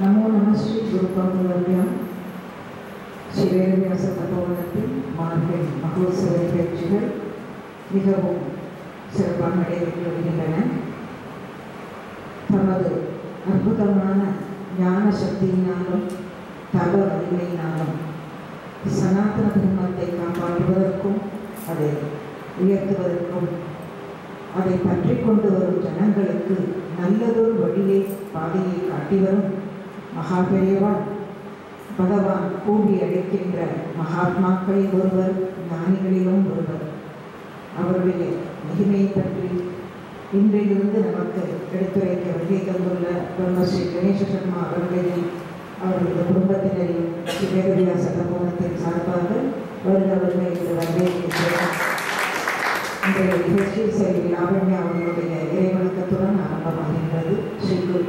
நமோ நம ஸ்ரீ குருபாதுகாபியாம் ஸ்ரீ வேதவியாச தபோவனத்தின் மார்கழி மகோத்சவ நிகழ்ச்சிகள் மிகவும் சிறப்பாக நடைபெற்று வருகின்றன. தமது அற்புதமான ஞான சக்தியினாலும் தவ வலிமையினாலும் சனாதன தர்மத்தை காப்பாற்றுவதற்கும் அதை உயர்த்துவதற்கும் அதை பற்றி கொண்டு வரும் ஜனங்களுக்கு நல்லதொரு வழியை பாதையை காட்டி வரும் மகா பெரியவா பகவான் கூடி அழைக்கின்ற மகாத்மாக்களில் ஒருவர், ஞானிகளிலும் ஒருவர். அவருடைய மகிமையை பற்றி இன்றிலிருந்து நமக்கு எடுத்துரைக்க வருகை தந்துள்ள பிரம்மஸ்ரீ கணேச சர்மா அவர்களையும் அவர்களது குடும்பத்தினரையும் ஸ்ரீ வேதவியாச தபோவனத்தின் சார்பாக வருக என்று வரவேற்கின்றனர். இன்றைய நிகழ்ச்சி செல்வி லாவண்யா அவர்களுடைய இறைவணக்கத்துடன் ஆரம்பமாகின்றது. ஸ்ரீ குரு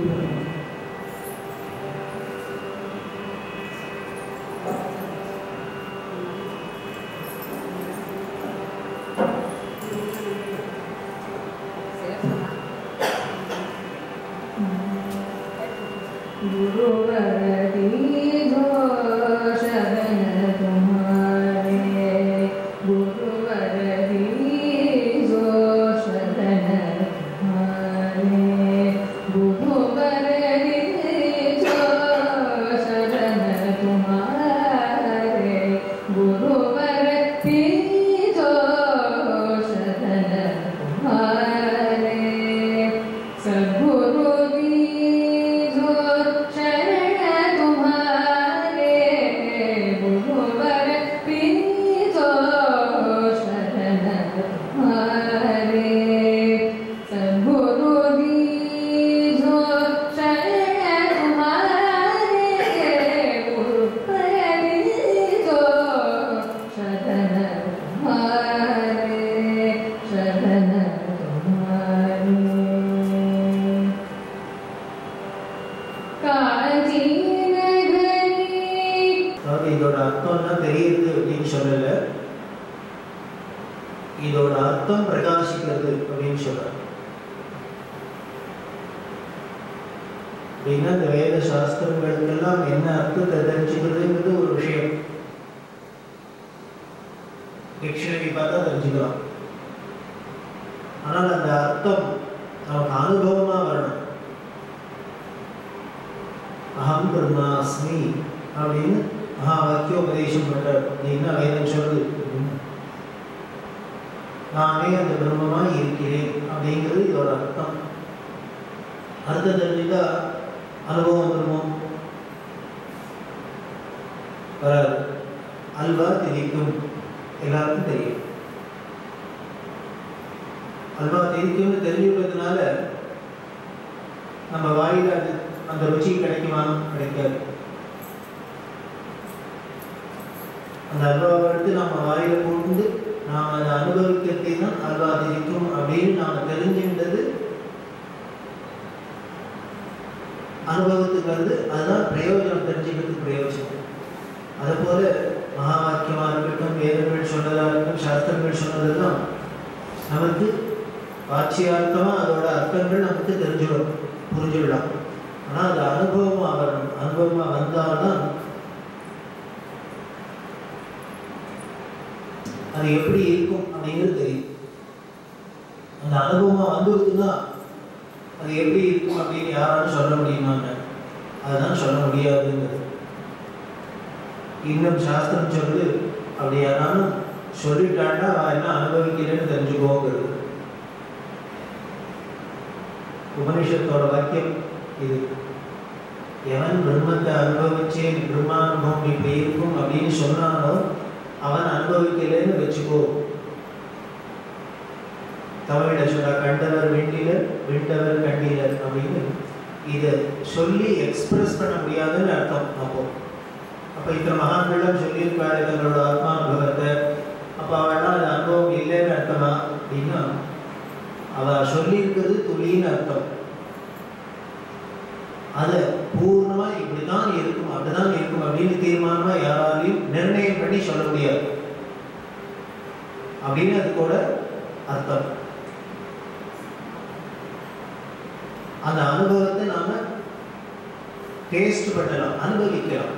டேஸ்ட் பண்ணலாம், அனுபவிக்கலாம்.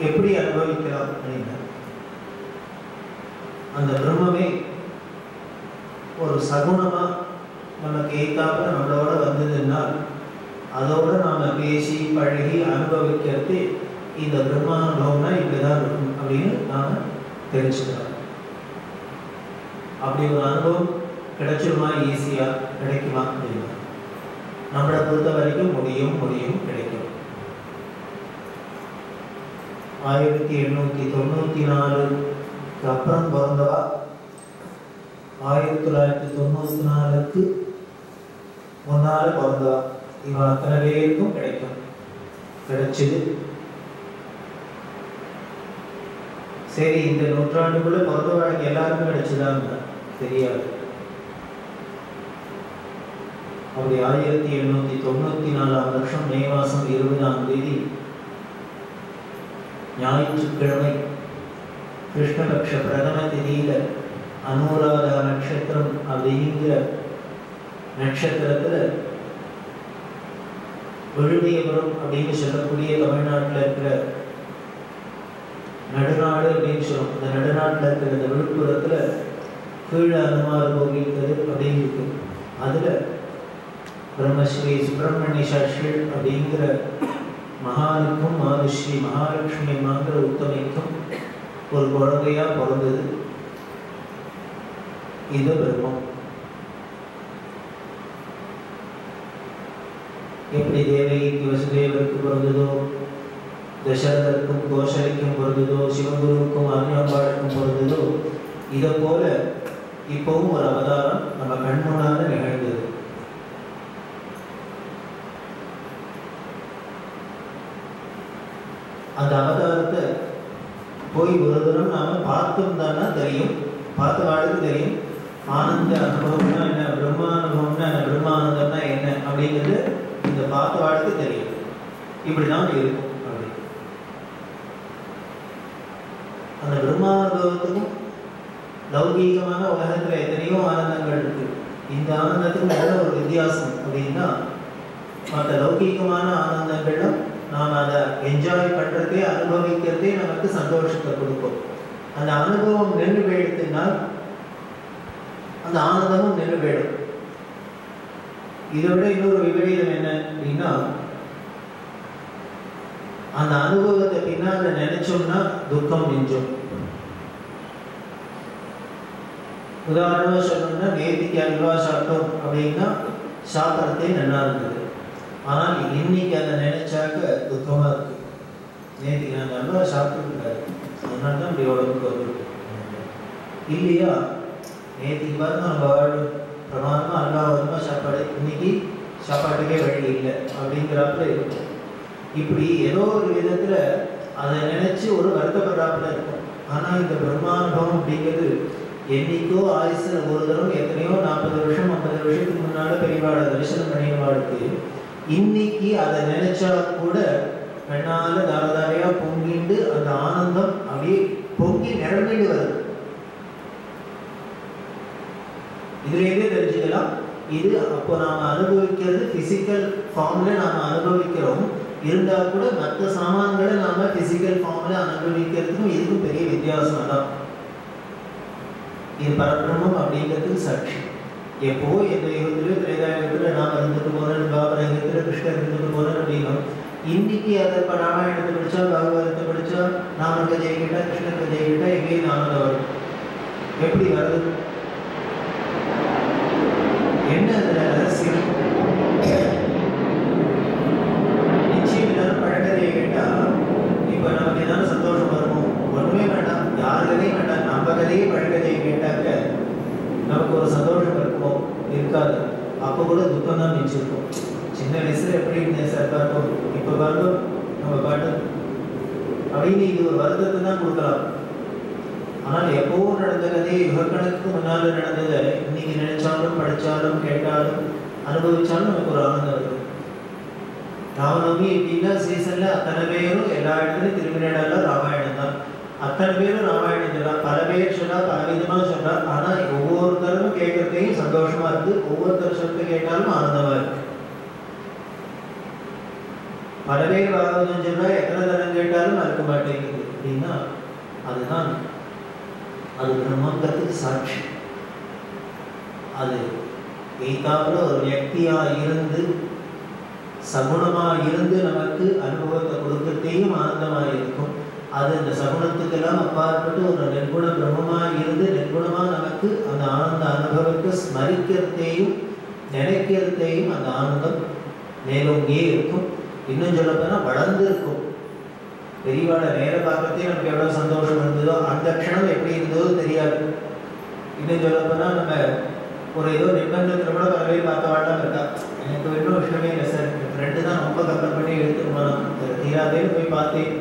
எப்படி அனுபவிக்கலாம் அப்படின்னா, அந்த பிரம்மமே ஒரு சகுணமா நமக்கு ஏத்தாப்புல நம்மளோட வந்ததுன்னா அதோட நாம பேசி பழகி அனுபவிக்கிறது இந்த பிரம்மானுபவம்னா இப்படிதான் இருக்கும் அப்படின்னு நாம தெரிஞ்சுக்கலாம். அப்படி ஒரு அனுபவம் கிடைச்சிருமா, ஈஸியா கிடைக்குமா அப்படின்னா நம்மளை பொறுத்த வரைக்கும் முடியும் கிடைக்கும். 1894 அப்புறம் பிறந்தவா 1994க்கு முன்னால பிறந்தவா இவன் அத்தனை பேருக்கும் கிடைச்சது. சரி, இந்த நூற்றாண்டுக்குள்ள பிறந்தவாளுக்கு எல்லாருக்கும் கிடைச்சதாங்க தெரியாது. அப்படி 1894 மே மாசம் 20ஆம் தேதி ஞாயிற்றுக்கிழமை கிருஷ்ணபக்ஷ பிரதம திதியில அனுராதா நட்சத்திரம் அப்படிங்கிற நட்சத்திரத்துல விழுதியபுரம் அப்படின்னு சொல்லக்கூடிய தமிழ்நாட்டில் இருக்கிற நடுநாடு அப்படின்னு சொல்லுவோம். அந்த நடுநாட்டில் இருக்கிற இந்த விழுப்புரத்துல கீழ அனுமார் கோவில் தெரு அப்படின்னு இருக்கு. அதுல பிரம்மஸ்ரீ சுப்பிரமணிய சாஸ்திரி அப்படிங்கிற மகானுக்கும் மாதுஸ்ரீ மகாலட்சுமி அம்மாங்கிற உத்தமைக்கும் ஒரு குழந்தையா பிறந்தது இது பிரம்மம். எப்படி தேவகிக்கு வசுதேவருக்கு பிறந்ததோ, தசரதற்கும் கோசலைக்கும் பிறந்ததோ, சிவகுருவுக்கும் அருணாம்பாளுக்கும் பிறந்ததோ, இதை போல இப்பவும் ஒரு அவதாரம் நம்ம கண்முன்னால நிகழ்ந்தது. அந்த அவதாரத்தை போய் ஒரு தரம் நாம பார்த்தோம்னா தெரியும், பார்த்த வாழ்க்கை தெரியும். ஆனந்த அனுபவம்னா என்ன, பிரம்மானுபவம்னா என்ன, பிரம்மானந்தம்னா என்ன அப்படிங்கிறது இந்த பார்த்த வாழ்க்கை தெரியும். இப்படிதான் இருக்கும். அப்படி அந்த பிரம்மானுபவத்துக்கும் லௌகீகமான உலகத்துல எத்தனையோ ஆனந்தங்கள் இருக்கு. இந்த ஆனந்தத்துக்கு நல்ல ஒரு வித்தியாசம் அப்படின்னா, மற்ற லௌகீகமான ஆனந்தங்கள்லாம் நாம் அதை என்ஜாய் பண்றதே அனுபவிக்கிறதே நமக்கு சந்தோஷத்தை கொடுக்கும். அந்த அனுபவம் நின்று போயிடுத்துனால் அந்த ஆனந்தமும் நின்று போயிடும். இதை விட இன்னொரு விபரீதம் என்ன அப்படின்னா, அந்த அனுபவத்தை பின்னால நினைச்சோம்னா துக்கம் மிஞ்சும். உதாரணமா சொல்லணும்னா, நேத்திக்கு அல்வா சாப்பிட்டோம் அப்படின்னா சாப்பிட்றதே நல்லா இருந்தது. ஆனால் இன்னைக்கு அதை நினைச்சாக்க துக்கமா இருக்கு. நேத்திக்கு நாங்கள் அல்வா சாப்பிட்டுருக்காரு, அதனாலதான் இப்படி உடம்புக்கு வந்து இல்லையா. நேத்திக்கு பாருங்க நம்ம வாழ்வு பிரமாதமா அல்வா வருமா சாப்பாடு, இன்னைக்கு சாப்பாட்டுக்கே வழி இல்லை அப்படிங்கிறாப்புல இருக்கும். இப்படி ஏதோ ஒரு விதத்துல அதை நினைச்சு ஒரு வருத்தப்படுறாப்புல இருக்கும். ஆனா இந்த பிரம்மானுபவம் அப்படிங்கிறது என்னைக்கோ ஆயுசுல ஒரு தரம் எத்தனையோ 40 வருஷம் 50 வருஷத்துக்கு முன்னால பெரியவாட தரிசனம் பண்ணினவாளுக்கு இன்னைக்கு அதை நினைச்சா கூட கண்ணால தாரதாரையா பொங்கிண்டு அந்த ஆனந்தம் அப்படியே பொங்கி நிரம்பிட்டு வருது. இதுல எதே தெரிஞ்சுக்கலாம், இது அப்போ நாம அனுபவிக்கிறது பிசிக்கல் ஃபார்ம்ல நாம அனுபவிக்கிறோம். இருந்தா கூட மற்ற சாமான்களை நாம பிசிக்கல் ஃபார்ம்ல அனுபவிக்கிறதுக்கும் இதுக்கும் பெரிய வித்தியாசம் தான். இது பரபிரம்மம் அப்படிங்கிறதுக்கு சாட்சி. எப்போ எந்த யுகத்திலயோ திரேதாயுகத்துல நாம இருந்துட்டு போறோம், பாபர யுகத்துல கிருஷ்ணர் இருந்துட்டு போறோம் அப்படின்னா, இன்னைக்கு அதை இப்ப ராமாயணத்தை படிச்சா பாகவதத்தை படிச்சா நாம ஜெயிக்கிட்டா கிருஷ்ணர் ஜெயிக்கிட்டா எங்கேயும் ஆனந்தம் வரும். எப்படி வருது, என்ன அதுல ரகசியம்? நிச்சயம் எல்லாரும் பழக்கதையை கேட்டா இப்ப நமக்கு ஏதாவது சந்தோஷம் வருமோ? ஒண்ணுமே வேண்டாம், யார் கதையும் வேண்டாம். நம்ம கதையே பழக்கதையை கேட்டாக்க நமக்கு ஒரு சந்தோஷம் இருக்குமோ? இருக்காது. அப்போ கூட துக்கம் தான் மிச்சிருக்கும். சின்ன வயசுல எப்படி இருந்தேன் சார் பார்ப்போம், இப்ப பார்ப்போம் நம்ம பாட்டு அப்படின்னு இது ஒரு வருத்தத்தை தான் கொடுக்கலாம். ஆனால் எப்பவும் நடந்த கதையை யுகக்கணக்கு முன்னால நடந்ததை இன்னைக்கு நினைச்சாலும் படிச்சாலும் கேட்டாலும் அனுபவிச்சாலும் நமக்கு ஒரு ஆனந்தம் இருக்கு. ராமநவமி எப்படின்னா சீசன்ல அத்தனை பேரும் எல்லா இடத்துலையும் திருவிழாடெல்லாம் ராமாயணம் தான். அத்தனை பேரும் ராமாயணம் சொல்லலாம், பல பேர் சொன்னா பல விதமா சொன்னா. ஆனா ஒவ்வொருத்தரும் கேட்கறதையும் சந்தோஷமா இருக்கு, ஒவ்வொருத்தர் சொல்லிட்டு கேட்டாலும் ஆனந்தமா இருக்கு. பல பேர் பாகவதம் சொன்னா எத்தனை தரம் கேட்டாலும் மறக்க மாட்டேங்குது அப்படின்னா அதுதான் அது பிரம்மங்கிறதுக்கு சாட்சி. அது எய்தாப்புல ஒரு வியக்தியா இருந்து சகுணமா இருந்து நமக்கு அனுபவத்தை கொடுக்கறதையும் ஆனந்தமா இருக்கும். அது இந்த சகுணத்துக்கெல்லாம் அப்பாற்பட்டு ஒரு நிர்குண பிரம்மமா இருந்து நிர்குணமா நமக்கு அந்த ஆனந்த அனுபவத்தை ஸ்மரிக்கிறதையும் நினைக்கிறதையும் அந்த ஆனந்தம் மேலோங்கியே இருக்கும். இன்னும் சொல்லப்போனா வளர்ந்து இருக்கும். பெரியவாளை நேர பார்க்கறதே நமக்கு எவ்வளவு சந்தோஷம் இருந்ததோ அந்த க்ஷணம் எப்படி இருந்ததோ தெரியாது. இன்னும் சொல்லப்போனா நம்ம ஒரு ஏதோ நிர்பந்தத்தில் கூட பல பேர் பார்த்தவாழ்லாம் இருக்கா. எனக்கு இன்னும் விஷயமே இல்லை சார், ஃப்ரெண்டு தான் ரொம்ப கம்பல் பண்ணி எடுத்துருமா தீராதே போய் பார்த்தேன்.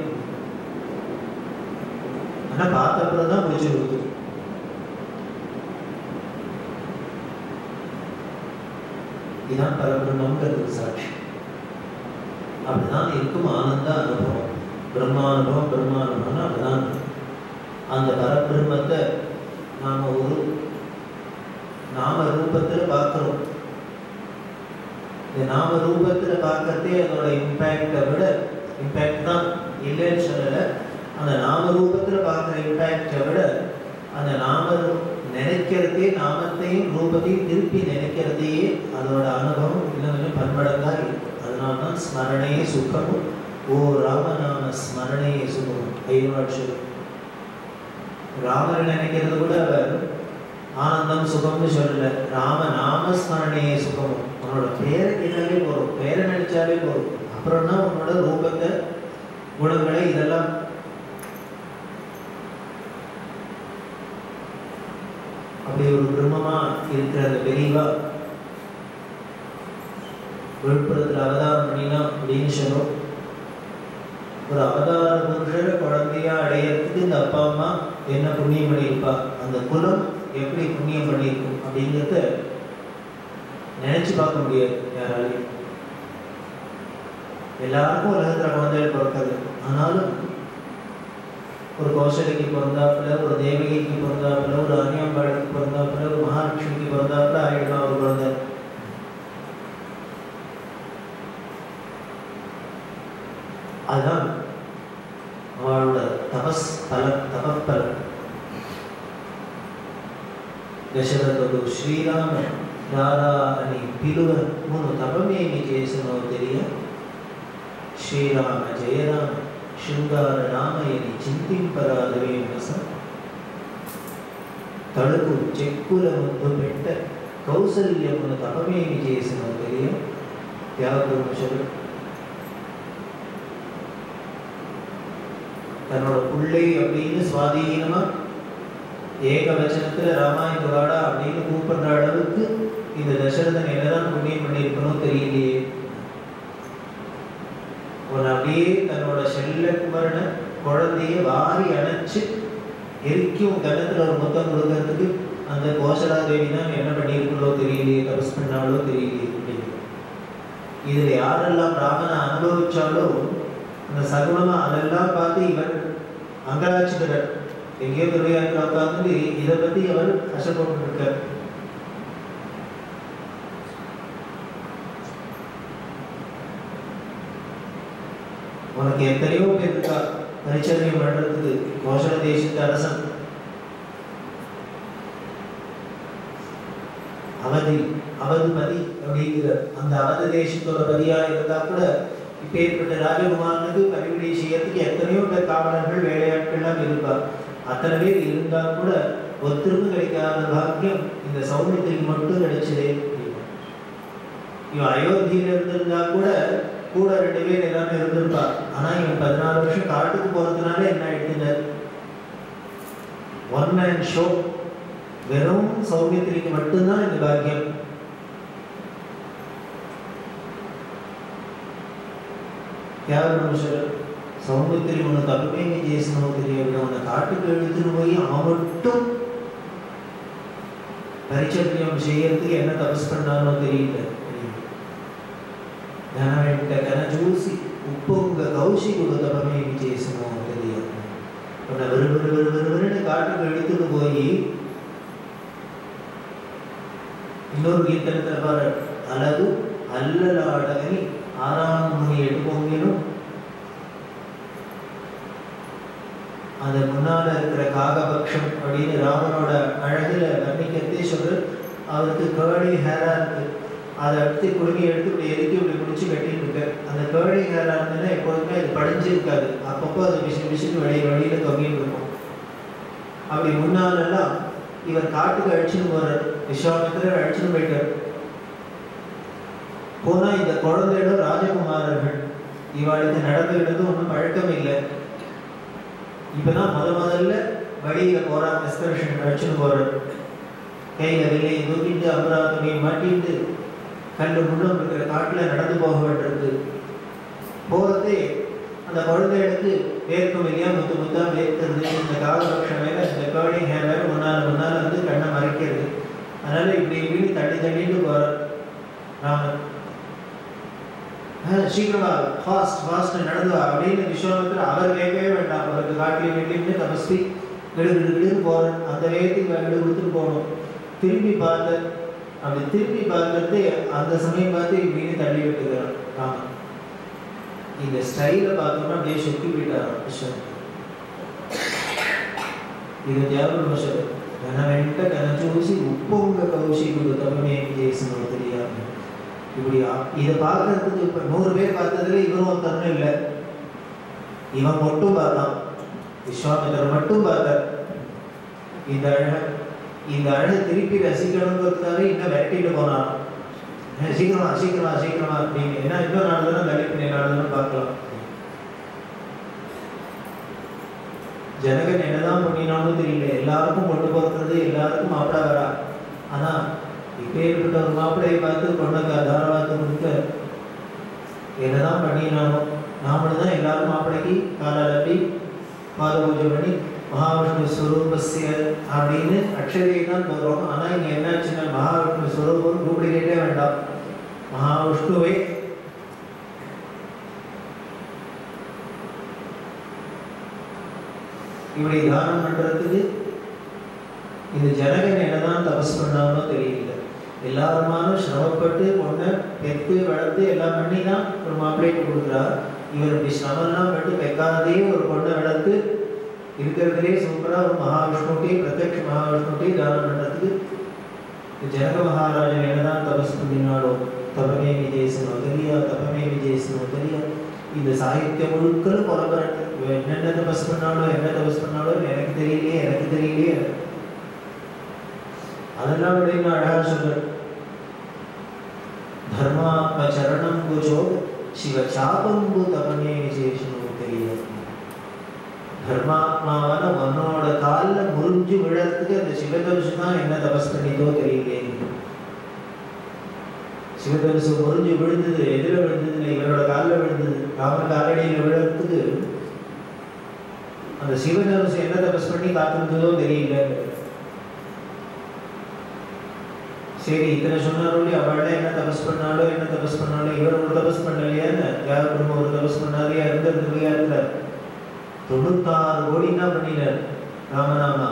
ஆனால் பார்த்தப்பறம் தான் பிடிச்சி கொடுத்து. இதுதான் பரபிரம்மங்கிறது சாட்சி. அப்படிதான் இருக்கும் ஆனந்த அனுபவம். பிரம்மானுபவம் பிரம்மானுபவம்னு அப்படிதான். அந்த பரபிரம்மத்தை நாம ஒரு நாம ரூபத்துல பார்க்கிறோம். இந்த நாம ரூபத்துல பார்க்கறதே அதோட இம்பேக்டை விட, இம்பேக்ட் தான் இல்லைன்னு சொல்லலை, அந்த நாம ரூபத்துல பார்க்குற இம்பேக்டை விட அந்த நாம நினைக்கிறதே, நாமத்தையும் ரூபத்தையும் திருப்பி நினைக்கிறதையே அதோட அனுபவம் இன்னும் கொஞ்சம் பன்மடங்கா இருக்கும். அதனால்தான் ஸ்மரணையே சுகமும் ஓ ராமநாம ஸ்மரணையே சுகமும் ஐவாட்சி. ராமரை நினைக்கிறது கூட அவர் ஆனந்தம் சுகம்னு சொல்லல, ராம நாம ஸ்மரணையே சுகமும். உன்னோட பேரை கேட்டாலே போறோம், பேரை நினைச்சாலே போறோம். அப்புறம்னா உன்னோட ரூபத்தை குணங்களை இதெல்லாம் அப்படி ஒரு பிரம்மமா இருக்கிற அந்த பெரியவா விழுப்புரத்தில் அவதாரம் பண்ணினா அப்படின்னு சொல்லும். ஒரு அவதார புருஷரை குழந்தையா அடையிறதுக்கு இந்த அப்பா அம்மா என்ன புண்ணியம் பண்ணியிருப்பா, அந்த குலம் எப்படி புண்ணியம் பண்ணியிருக்கும் அப்படிங்கிறத நினைச்சு பார்க்க முடியாது யாராலையும். எல்லாருக்கும் உலகத்துல குழந்தைகள் பிறக்காது. ஆனாலும் ஒரு கௌசலைக்கு பிறந்தாப்புல, ஒரு தேவகிக்கு பிறந்தாப்புல, ஒரு அன்னியம்பாளுக்கு பிறந்தாப்புல, ஒரு மகாலட்சுமிக்கு பிறந்தாப்புல ஆயிடுமா ஒரு குழந்தை. அதுதான் அவளோட தபஸ் பலம், தபப்பலம். దశరథుడు శ్రీరామ రారా అని పిలువ మును తపమేమి చేసినో తెలియ శ్రీరామ జయరామ శృంగార రామయని చింతింపరాదవే మనస తడుకు చెక్కుల ముద్దు పెట్ట కౌసల్యమును తపమేమి చేసినో తెలియ త్యాగముషలు தன்னோட பிள்ளை அப்படின்னு சுவாதீனமா ஏக வச்சனத்துல ராமாயண வாடா அப்படின்னு கூப்பிடுற அளவுக்கு இந்த தசரதன் என்னதான் புண்ணியம் பண்ணியிருக்கணும் தெரியலையே. அவன் அப்படியே தன்னோட செல்ல குமரனை குழந்தைய வாரி அணைச்சு எரிக்கும் கன்னத்துல ஒரு முத்தம் கொடுக்கறதுக்கு அந்த கோசலா தேவி தான் என்ன பண்ணியிருக்கோ தெரியலையே, தபஸ் பண்ணாலோ தெரியலையே அப்படின்னு. இதுல யாரெல்லாம் ராமனை அனுபவிச்சாலோ அந்த சகுனமா அதெல்லாம் பார்த்து இவர் அங்கராட்சிக்கிறார். எங்கேயோ திருவையாற்றில் உட்கார்ந்து இதை பத்தி அவர் கஷ்டப்பட்டு இருக்கார். உனக்கு எத்தனையோ பேர் இருக்கா பரிச்சரியம் பண்றதுக்கு. கோசல தேசத்து அரசன் அவதுபதி அப்படிங்கிற அந்த அவத தேசத்தோட பதியா இருந்தா கூட இப்பேற்பட்ட ராஜகுமாரனுக்கு பரிவிடை செய்யறதுக்கு எத்தனையோ பேர் காவலர்கள் வேலையாட்கள்லாம் இருப்பார். அத்தனை பேர் இருந்தா கூட ஒருத்தருக்கும் கிடைக்காத பாக்கியம் இந்த சௌமியத்துக்கு மட்டும் கிடைச்சதே. இவன் அயோத்தியில இருந்திருந்தா கூட கூட 2 பேர் எல்லாமே இருந்திருப்பா. ஆனா இவன் 14 வருஷம் காட்டுக்கு போறதுனால என்ன ஆயிடுச்சுங்க, ஒன் மேன் ஷோ. வெறும் சௌமியத்திற்கு மட்டும்தான் இந்த பாக்கியம். சௌமித்திரி உன்னை தப்புமே చేసినோ தெரியவில்லை, உன்னை காட்டுக்கு எடுத்துன்னு போய் அவன் மட்டும் பரிச்சரியம் செய்யறதுக்கு என்ன தபஸ் பண்ணானோ தெரியல. వెంట కన చూసి ఉప్పొంగ కౌశికుడు తపమేమి చేసినో తెలియదు. உன்னை வெறுவெறுவெறுவெறுன்னு காட்டுக்கு எடுத்துன்னு போய் இன்னொரு கீர்த்தனத்தில் பாரு, அழகு அல்லலாடகை ஆறாம் மணி எடுப்போங்கிலும் அது முன்னால இருக்கிற காகபக்ஷம் அப்படின்னு ராமனோட அழகுல வர்ணிக்கிறதே சொல்ற. அவருக்கு கேர்லி ஹேரா இருக்கு, அதை எடுத்து குடுங்கி எடுத்து இப்படி எதுக்கி இப்படி முடிச்சு கட்டிட்டு இருக்க. அந்த கேர்லி ஹேரா இருந்ததுன்னா எப்போதுமே அது படிஞ்சு இருக்காது, அப்பப்போ அது மிஷின் வெளியில தொங்கிட்டு இருக்கும். அப்படி முன்னாலெல்லாம் இவர் காட்டுக்கு அழிச்சுன்னு போறார், விஸ்வாமித்திரர் அழிச்சுன்னு போயிட்டார். போனா இந்த குழந்தையோட ராஜகுமாரர்கள் இவாளுக்கு நடந்துகிட்டது ஒன்றும் பழக்கம் இல்லை. இப்பதான் முதல்ல வழியில போறான், எக்ஸ்கர்ஷன் அழிச்சுன்னு போறார். கையில வெளியே தூக்கிட்டு அமராவதியை மாட்டிட்டு கல்லு முள்ளும் இருக்கிற காட்டுல நடந்து போக வேண்டியிருக்கு. போறதே அந்த குழந்தைகளுக்கு வேர்க்கும் இல்லையா, முத்தா வேர்க்கிறது. இந்த காலபக்ஷம் வேற, இந்த கேர்லி ஹேர் வேற முன்னால வந்து கண்ணை மறைக்கிறது. அதனால இப்படி இப்படி தள்ளிட்டு போறார் ராமன். சீக்கிரமா ஃபாஸ்ட் நடந்துவா அப்படின்னு விஸ்வாமித்திரர் அவர் கேட்கவே வேண்டாம். அவருக்கு காட்டிலே வெட்டிட்டு தபஸ்தி கிடுகிடுன்னு போறேன், அந்த வேகத்துக்கு வீடு கொடுத்துட்டு போகணும். திரும்பி பார்த்த அப்படி திரும்பி பார்க்கறது அந்த சமயம் பார்த்து இப்படின்னு தள்ளி விட்டுக்கிறார் ராமன். இந்த ஸ்டைல பார்த்தோம்னா அப்படியே சுத்தி போயிட்டார் விஸ்வாமித்திரர். ఇది దేవుడు భాషలో ఘన వెంట ఘన చూసి ఉప్పొంగ కౌశికుడు తపమేమి చేసినో తెలియాలి. இப்படி இதை பார்க்கறதுக்கு இப்போ 100 பேர் பார்த்ததுல இவரும் ஒருத்தரும் இல்லை. இவன் மட்டும் பார்த்தான், விஸ்வாமித்திரர் மட்டும் பார்த்தார். இந்த அழகை திருப்பி ரசிக்கணுங்கிறதுக்காக இன்னும் விரட்டிட்டு போனான். சீக்கிரமா அப்படின்னு. ஏன்னா இன்னும் 4 தினம் கழிப்பு 4 தினம் பார்க்கலாம். ஜனகன் என்னதான் பண்ணினாலும் தெரியல, எல்லாருக்கும் கொண்டு போகிறது, எல்லாருக்கும் மாப்பிள்ளை வரா. ஆனா இப்போ ஏற்பட்ட ஒரு மாப்பிள்ளையை பார்த்து பொண்ணுக்கு தாராளத்தை கொடுக்க என்னதான் பண்ணினாலும் நாமளும் தான் எல்லாரும் மாப்பிள்ளைக்கு காலாலப்பி பாத பூஜை பண்ணி மகாவிஷ்ணு ஸ்வரூபஸ்ய அப்படின்னு அக்ஷதையை தான் போகிறோம். ஆனால் இங்கே என்னாச்சுன்னா மகாவிஷ்ணு ஸ்வரூபம் டூப்ளிகேட்டே வேண்டாம், மகாவிஷ்ணுவை இப்படி தானம் பண்றதுக்கு இந்த ஜனகன் என்னதான் தபஸ் பண்ணாமோ தெரியல. எல்லாருமானும் சிரமப்பட்டு பொண்ணை பெற்று வளர்த்து எல்லாம் பண்ணி தான் ஒரு மாப்பிள்ளைக்கு கொடுக்குறார். இவர் இப்படி சிரமெல்லாம் பட்டு பெக்காதே ஒரு பொண்ணை வளர்த்து இருக்கிறதுலே சூப்பரா ஒரு மகாவிஷ்ணுக்கே பிரத்யக்ஷ மகாவிஷ்ணுக்கே தானம் பண்றதுக்கு ஜனக மகாராஜன் என்னதான் தபஸ் பண்ணினாலோ தபமே விஜயசனோ தெரியா. இந்த சாகித்யம் முழுக்கள் புலம்புறாங்க. என்னென்ன தபஸ் பண்ணாலும் எனக்கு தெரியலையே. அதெல்லாம் விட இன்னும் அழகா சொல்ற. தர்மாத்ம சரணம் குஜோ சிவ சாபம்பு தபமே விசேஷனோ தெரியாது. தர்மாத்மாவான உன்னோட காலில் முறிஞ்சு விழறதுக்கு அந்த சிவதனுசு தான் என்ன தபஸ் பண்ணிதோ தெரியலையே. சிவதனுசு முறிஞ்சு விழுந்தது, எதிர விழுந்தது, இவரோட காலில் விழுந்தது, ராமன் காலடியில் விழறதுக்கு அந்த சிவதனுசு என்ன தபஸ் பண்ணி காத்திருந்ததோ தெரியல. சரி இத்தனை சொன்னாலும் அவளே என்ன தபஸ் பண்ணாலும் இவர் ஒரு தபஸ் பண்ணலையான்னு யாரும் ஒரு தபஸ் பண்ணாலே இருந்திருக்கலையா இருக்கிறார். 96 கோடி என்ன பண்ணினார் ராமநாமா.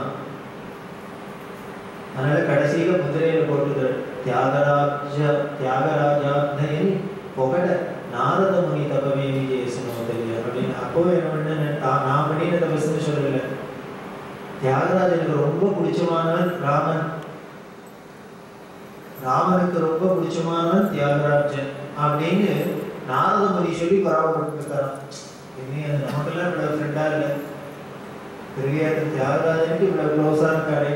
அதனால கடைசியில முதிரையில போட்டுக்கிறார் தியாகராஜாத்னயனி பொகட நாரத முனி தபமே விஜயசனோ தெரியாது அப்படின்னு. அப்போ என்ன பண்ண நான் பண்ணின தபஸ்ன்னு சொல்லல. தியாகராஜனுக்கு ரொம்ப பிடிச்சமானவன் ராமனுக்கு ரொம்ப பிடிச்சமானவன் தியாகராஜன் அப்படின்னு நாரத முனி சொல்லி பராமரிக்கிறான். அது நமக்கெல்லாம் இவ்வளவு ஃப்ரெண்டா இல்லை, தெரியாத தியாகராஜனுக்கு இவ்வளவு க்ளோஸா இருக்காரு,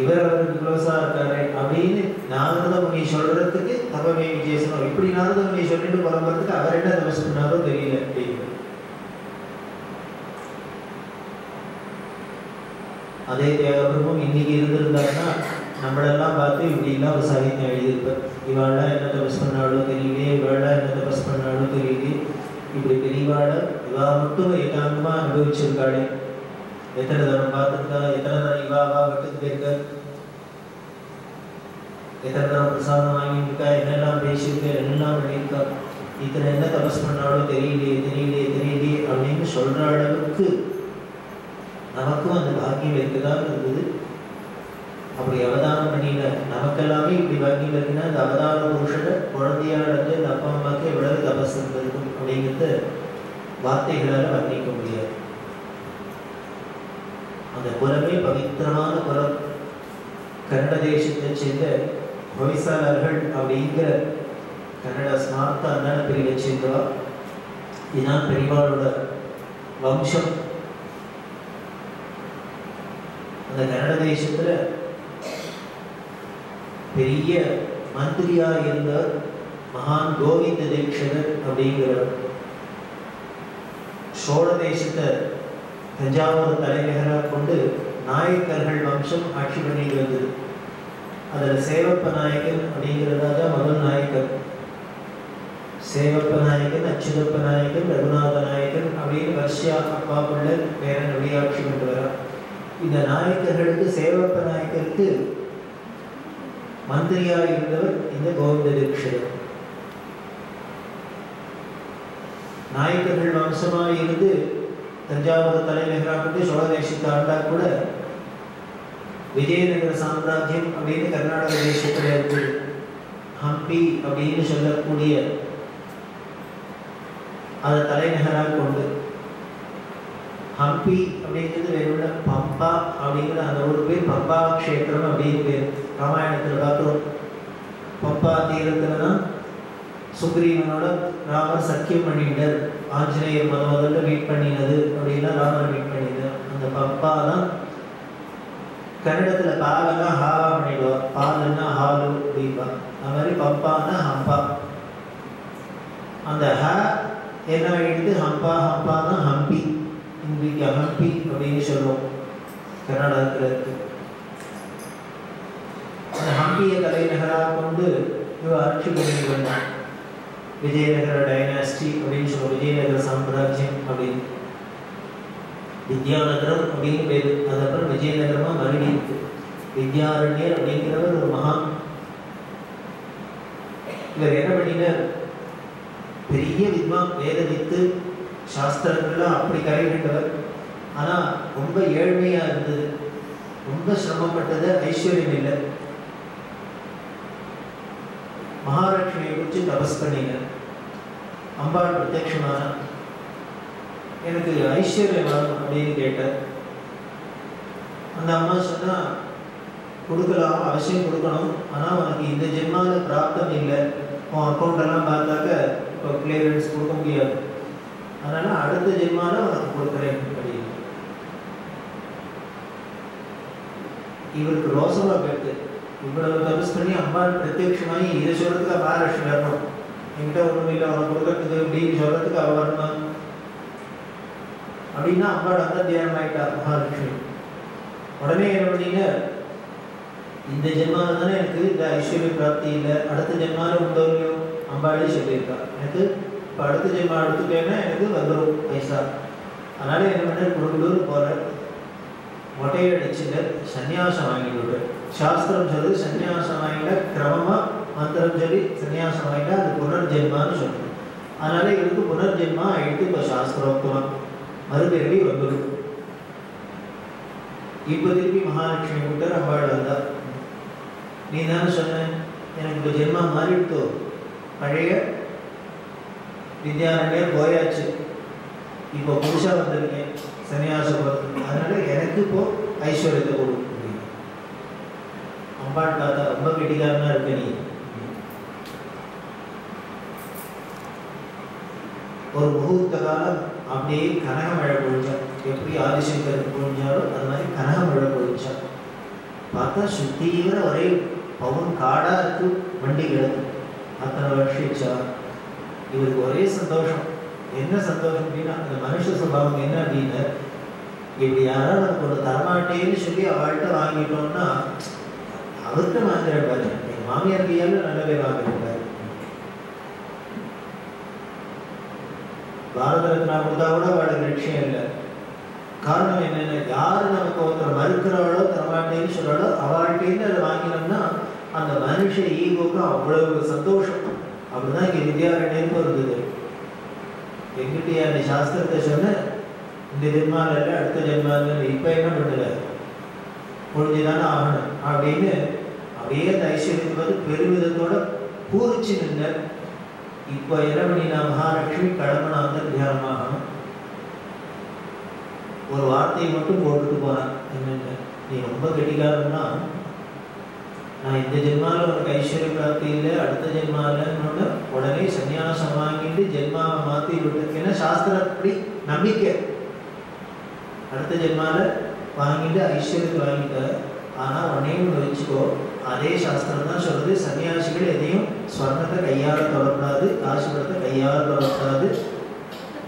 இவர் அவருக்கு க்ளோஸா இருக்காரு அப்படின்னு நாரத முனி சொல்றதுக்கு தபமே விஜயசனோ. இப்படி நாரத முனி சொல்லிட்டு பரம்பறதுக்கு அவர் என்ன தபஸ் பண்ணாரோ தெரியல அப்படின்னு. அதே தியாகபிரமும் இன்னைக்கு இருந்திருந்தாருன்னா நம்மளெல்லாம் பார்த்து இப்படிலாம் ஒரு சாகித்யம் எழுதியிருப்பார். இவாள்லாம் என்ன தபஸ் பண்ணாலும் தெரியலையே, இவாள்லாம் என்ன தபஸ் பண்ணாலும் தெரியலையே. இப்படி பெரியவாள இவா மட்டும் ஏகாந்தமா அனுபவிச்சிருக்காளே, எத்தனை தரம் பார்த்துருக்கா, எத்தனை தரம் இவாவா விட்டுட்டு போயிருக்க, எத்தனை தரம் பிரசாதம் வாங்கியிருக்கா, என்னெல்லாம் பேசியிருக்க, என்னெல்லாம் பண்ணியிருக்கா, இத்தனை என்ன தபஸ் பண்ணாலும் தெரியலையே அப்படின்னு சொல்ற அளவுக்கு நமக்கும் அந்த பாக்கியம் இருக்குதான் இருந்தது. அப்படி அவதாரம் பண்ணின நமக்கெல்லாமே இப்படி வாங்கி வருகினா அந்த அவதார புருஷனை குழந்தையா நடந்து அந்த அப்பா அம்மாவுக்கு எவ்வளவு தபஸ் இருந்திருக்கும் அப்படிங்கிறது வார்த்தைகளால் வர்ணிக்க முடியாது. அந்த குலமே பவித்திரமான குலம். கன்னட தேசத்தை சேர்ந்த ஹொய்சாலர்கள் அப்படிங்கிற கன்னட ஸ்மார்த்த அண்ணன பிரிவை சேர்ந்தவா. இதுதான் பெரியவாளோட வம்சம். அந்த கன்னட தேசத்துல பெரிய மந்திரியா இருந்தார் மகான் கோவிந்த தீட்சிதர் அப்படிங்கிறவர். சோழ தேசத்தை தஞ்சாவூர் தலைநகராக கொண்டு நாயக்கர்கள் வம்சம் ஆட்சி பண்ணிட்டு வந்தது. அதில் சேவப்ப நாயக்கன் அப்படிங்கிறதா தான் முதல் நாயக்கர். சேவப்ப நாயக்கன், அச்சுதப்ப நாயக்கன், ரகுநாத நாயக்கன் அப்படின்னு வரிசையா அப்பா பிள்ளை பேரன் அப்படி ஆட்சி கொண்டு வரா. இந்த நாயக்கர்களுக்கு சேவப்ப நாயக்கருக்கு மந்திரியா இருந்தவர் இந்த கோவிந்த தீட்சிதர். நாயக்கர்கள் வம்சமாக இருந்து தஞ்சாவூர் தலைநகராக கொண்டு சோழ தேசத்தை ஆண்டா கூட விஜயநகர சாம்ராஜ்யம் அப்படின்னு கர்நாடக தேசத்தில் இருக்கு. ஹம்பி அப்படின்னு சொல்லக்கூடிய அதை தலைநகராக கொண்டு ஹம்பி அப்படிங்கிறது வேறுள்ள பம்பா அப்படிங்கிற அந்த ஒரு பேர் பம்பா கஷேத்திரம் அப்படின்னு பேர். ராமாயணத்தில் பார்க்குறோம். பம்பா தீரத்தில் தான் சுக்ரீவனோட ராமர் சக்கியம் பண்ணிட்டார். ஆஞ்சநேயர் முதல்ல மீட் பண்ணினது அப்படின்னா ராமர் மீட் பண்ணினார். அந்த பம்பா தான் கன்னடத்துல பாலன்னா ஹாவா பண்ணிடுவார், பாலுன்னா ஹாலு அப்படின்பா. அது மாதிரி பம்பான்னா ஹம்பா. அந்த ஹ என்ன ஆகிடுது ஹம்பா. ஹம்பா தான் ஹம்பி. இன்றைக்கு ஹம்பி அப்படின்னு சொல்லுவோம் கர்நாடகத்தில் இருக்கு. அந்த ஹம்பியை தலைநகராக கொண்டு இவர் ஆட்சி பண்ணிட்டு வந்தார். விஜயநகர டைனாஸ்டி அப்படின்னு சொல்லுவோம். விஜயநகர சாம்ராஜ்யம் அப்படின்னு வித்யாநகரம் அப்படின்னு பேர். அதுக்கப்புறம் விஜயநகரமா மறுபடி இருக்கு. வித்யாரண்யர் அப்படிங்கிறவர் ஒரு மகான். இவர் என்ன பண்ணினார், பெரிய வித்வான், வேத வித்து சாஸ்திரங்கள்லாம் அப்படி கரைகின்றவர். ஆனா ரொம்ப ஏழ்மையா இருந்தது, ரொம்ப சிரமப்பட்டது, ஐஸ்வர்யம் இல்லை. மகாலட்சுமியை குறித்து தபஸ் பண்ணினார். அம்பாள் பிரத்யட்சமான எனக்கு ஐஸ்வர்யம் வரும் அப்படின்னு கேட்டார். அந்த அம்மா சொன்னா கொடுக்கலாம், அவசியம் கொடுக்கணும். ஆனால் உனக்கு இந்த ஜென்மாவில் பிராப்தம் இல்லை. உன் அக்கௌண்டெல்லாம் பார்த்தாக்க இப்போ கிளியரன்ஸ் கொடுக்க முடியாது. அதனால அடுத்த ஜென்மாவில் உனக்கு கொடுக்குறேன் அப்படின்னு. இவருக்கு ரோசமா கேட்டு இவ்வளவு தபஸ் பண்ணி அம்பாள் பிரத்யட்சமாகி இதை சொல்றதுக்கு மகாலட்சுமி வரணும். என்கிட்ட ஒன்றும் இல்லை அவனை கொடுக்கறதுக்கு அப்படின்னு சொல்றதுக்கு அவ வரணும் அப்படின்னா அம்பாள் அந்த தியானம் ஆயிட்டா மகாலட்சுமி. உடனே என்ன பண்ணீங்க, இந்த ஜென்மாவில் தானே எனக்கு இந்த ஐஸ்வர்ய பிராப்தி இல்லை, அடுத்த ஜென்மாவில் உண்டோல்லையோ அம்பாளே சொல்லியிருக்கா. எனக்கு இப்போ அடுத்த ஜென்மா எடுத்துட்டேன்னா எனக்கு வந்துடும் பைசா. அதனால என்ன பண்ண குடும்பத்தூர் போகிற மொட்டையை அடிச்சுட்டு சன்னியாசம் வாங்கிட்டு. சாஸ்திரம் சொல்லுது சன்னியாசம் வாங்கிட்டா கிரமமாக மந்திரம் சொல்லி சன்னியாசம் வாங்கிட்டா அது புனர்ஜென்மான்னு சொல்லுது. அதனால இவருக்கு புனர்ஜென்மா ஆகிட்டு இப்போ சாஸ்திரோக்தமாக மறுபிறவி வந்துடும். இப்போ திருப்பி மகாலட்சுமி கூட்ட அம்பாள் வந்தா. நீ தானே சொன்ன எனக்கு இப்போ ஜென்மா மாறிவிட்டோ, பழைய வித்யாரண்யர் போயாச்சு, இப்போ புதுசா வந்திருக்கேன் சன்னியாசம். அதனால எனக்கு இப்போ ஐஸ்வர்யத்தை கொடுக்க முடியும். அம்பாள் பார்த்தா ரொம்ப கெட்டிக்காரனா இருக்க நீ. ஒரு முகூர்த்த காலம் அப்படியே கனகம் மழை பொழிஞ்சா. எப்படி ஆதிசங்கருக்கு பொழிஞ்சாலோ அது மாதிரி கனகம் மழை பொழிஞ்சா. பார்த்தா சுத்தீவிர ஒரே பவுன் காடா இருக்கு, வண்டி கிடக்கு. அத்தனை வருஷிச்சா. இவருக்கு ஒரே சந்தோஷம். என்ன சந்தோஷம் அப்படின்னா அந்த மனுஷ சுபாவம் என்ன அப்படின்னா, இப்படி யாராவது நமக்கு ஒன்று தரமாட்டேன்னு சொல்லி அவள்கிட்ட வாங்கிட்டோம்னா அவர்கிட்ட வாங்குறப்பாரு. எங்க மாமியார் கையாலும் நல்லவே வாங்குறப்பாரு. பாரத ரத்னா கொடுத்தா கூட அவளுக்கு லட்சியம் இல்லை. காரணம் என்னென்ன, யாரு நமக்கு ஒருத்தர் மறுக்கிறாளோ தரமாட்டேன்னு சொல்றாளோ அவள்கிட்டேருந்து அதை வாங்கினோம்னா அந்த மனுஷ ஈகோக்கு அவ்வளவு சந்தோஷம். அப்படிதான் இங்கே வித்யாரண்யருக்கு இருந்தது. எங்கிட்டயா அந்த சாஸ்திரத்தை சொன்ன இந்த ஜென்மாவில் இல்லை அடுத்த ஜென்மாவில். இப்போ என்ன பண்ணல, பொழுதுதானே ஆகணும் அப்படின்னு அப்படியே அந்த ஐஸ்வர்யத்தை பார்த்து பெருமிதத்தோட பூரிச்சு நின்ற. இப்போ என்ன பண்ணினா மகாலட்சுமி கடமனாக தியானமாகணும். ஒரு வார்த்தையை மட்டும் போட்டுட்டு போனான். என்னென்ன நீ ரொம்ப கெட்டிக்காரன்னா நான் இந்த ஜென்மாவில் உனக்கு ஐஸ்வர்ய பிராப்தி இல்லை, அடுத்த ஜென்மாவில்னு உடனே சன்னியாசம் வாங்கிட்டு ஜென்மாவை மாற்றி விட்டுருக்கேன்னா சாஸ்திரப்படி நம்பிக்கை. அடுத்த ஜென்மாவில் வாங்கிட்டு ஐஸ்வர்யத்தை வாங்கிட்ட. ஆனால் உடனே ஒன்று வச்சுக்கோ, அதே சாஸ்திரம் தான் சொல்றது, சன்னியாசிகள் எதையும் ஸ்வர்ணத்தை கையால் தொடக்கூடாது, காசு படத்தை கையால் தொடக்கூடாது.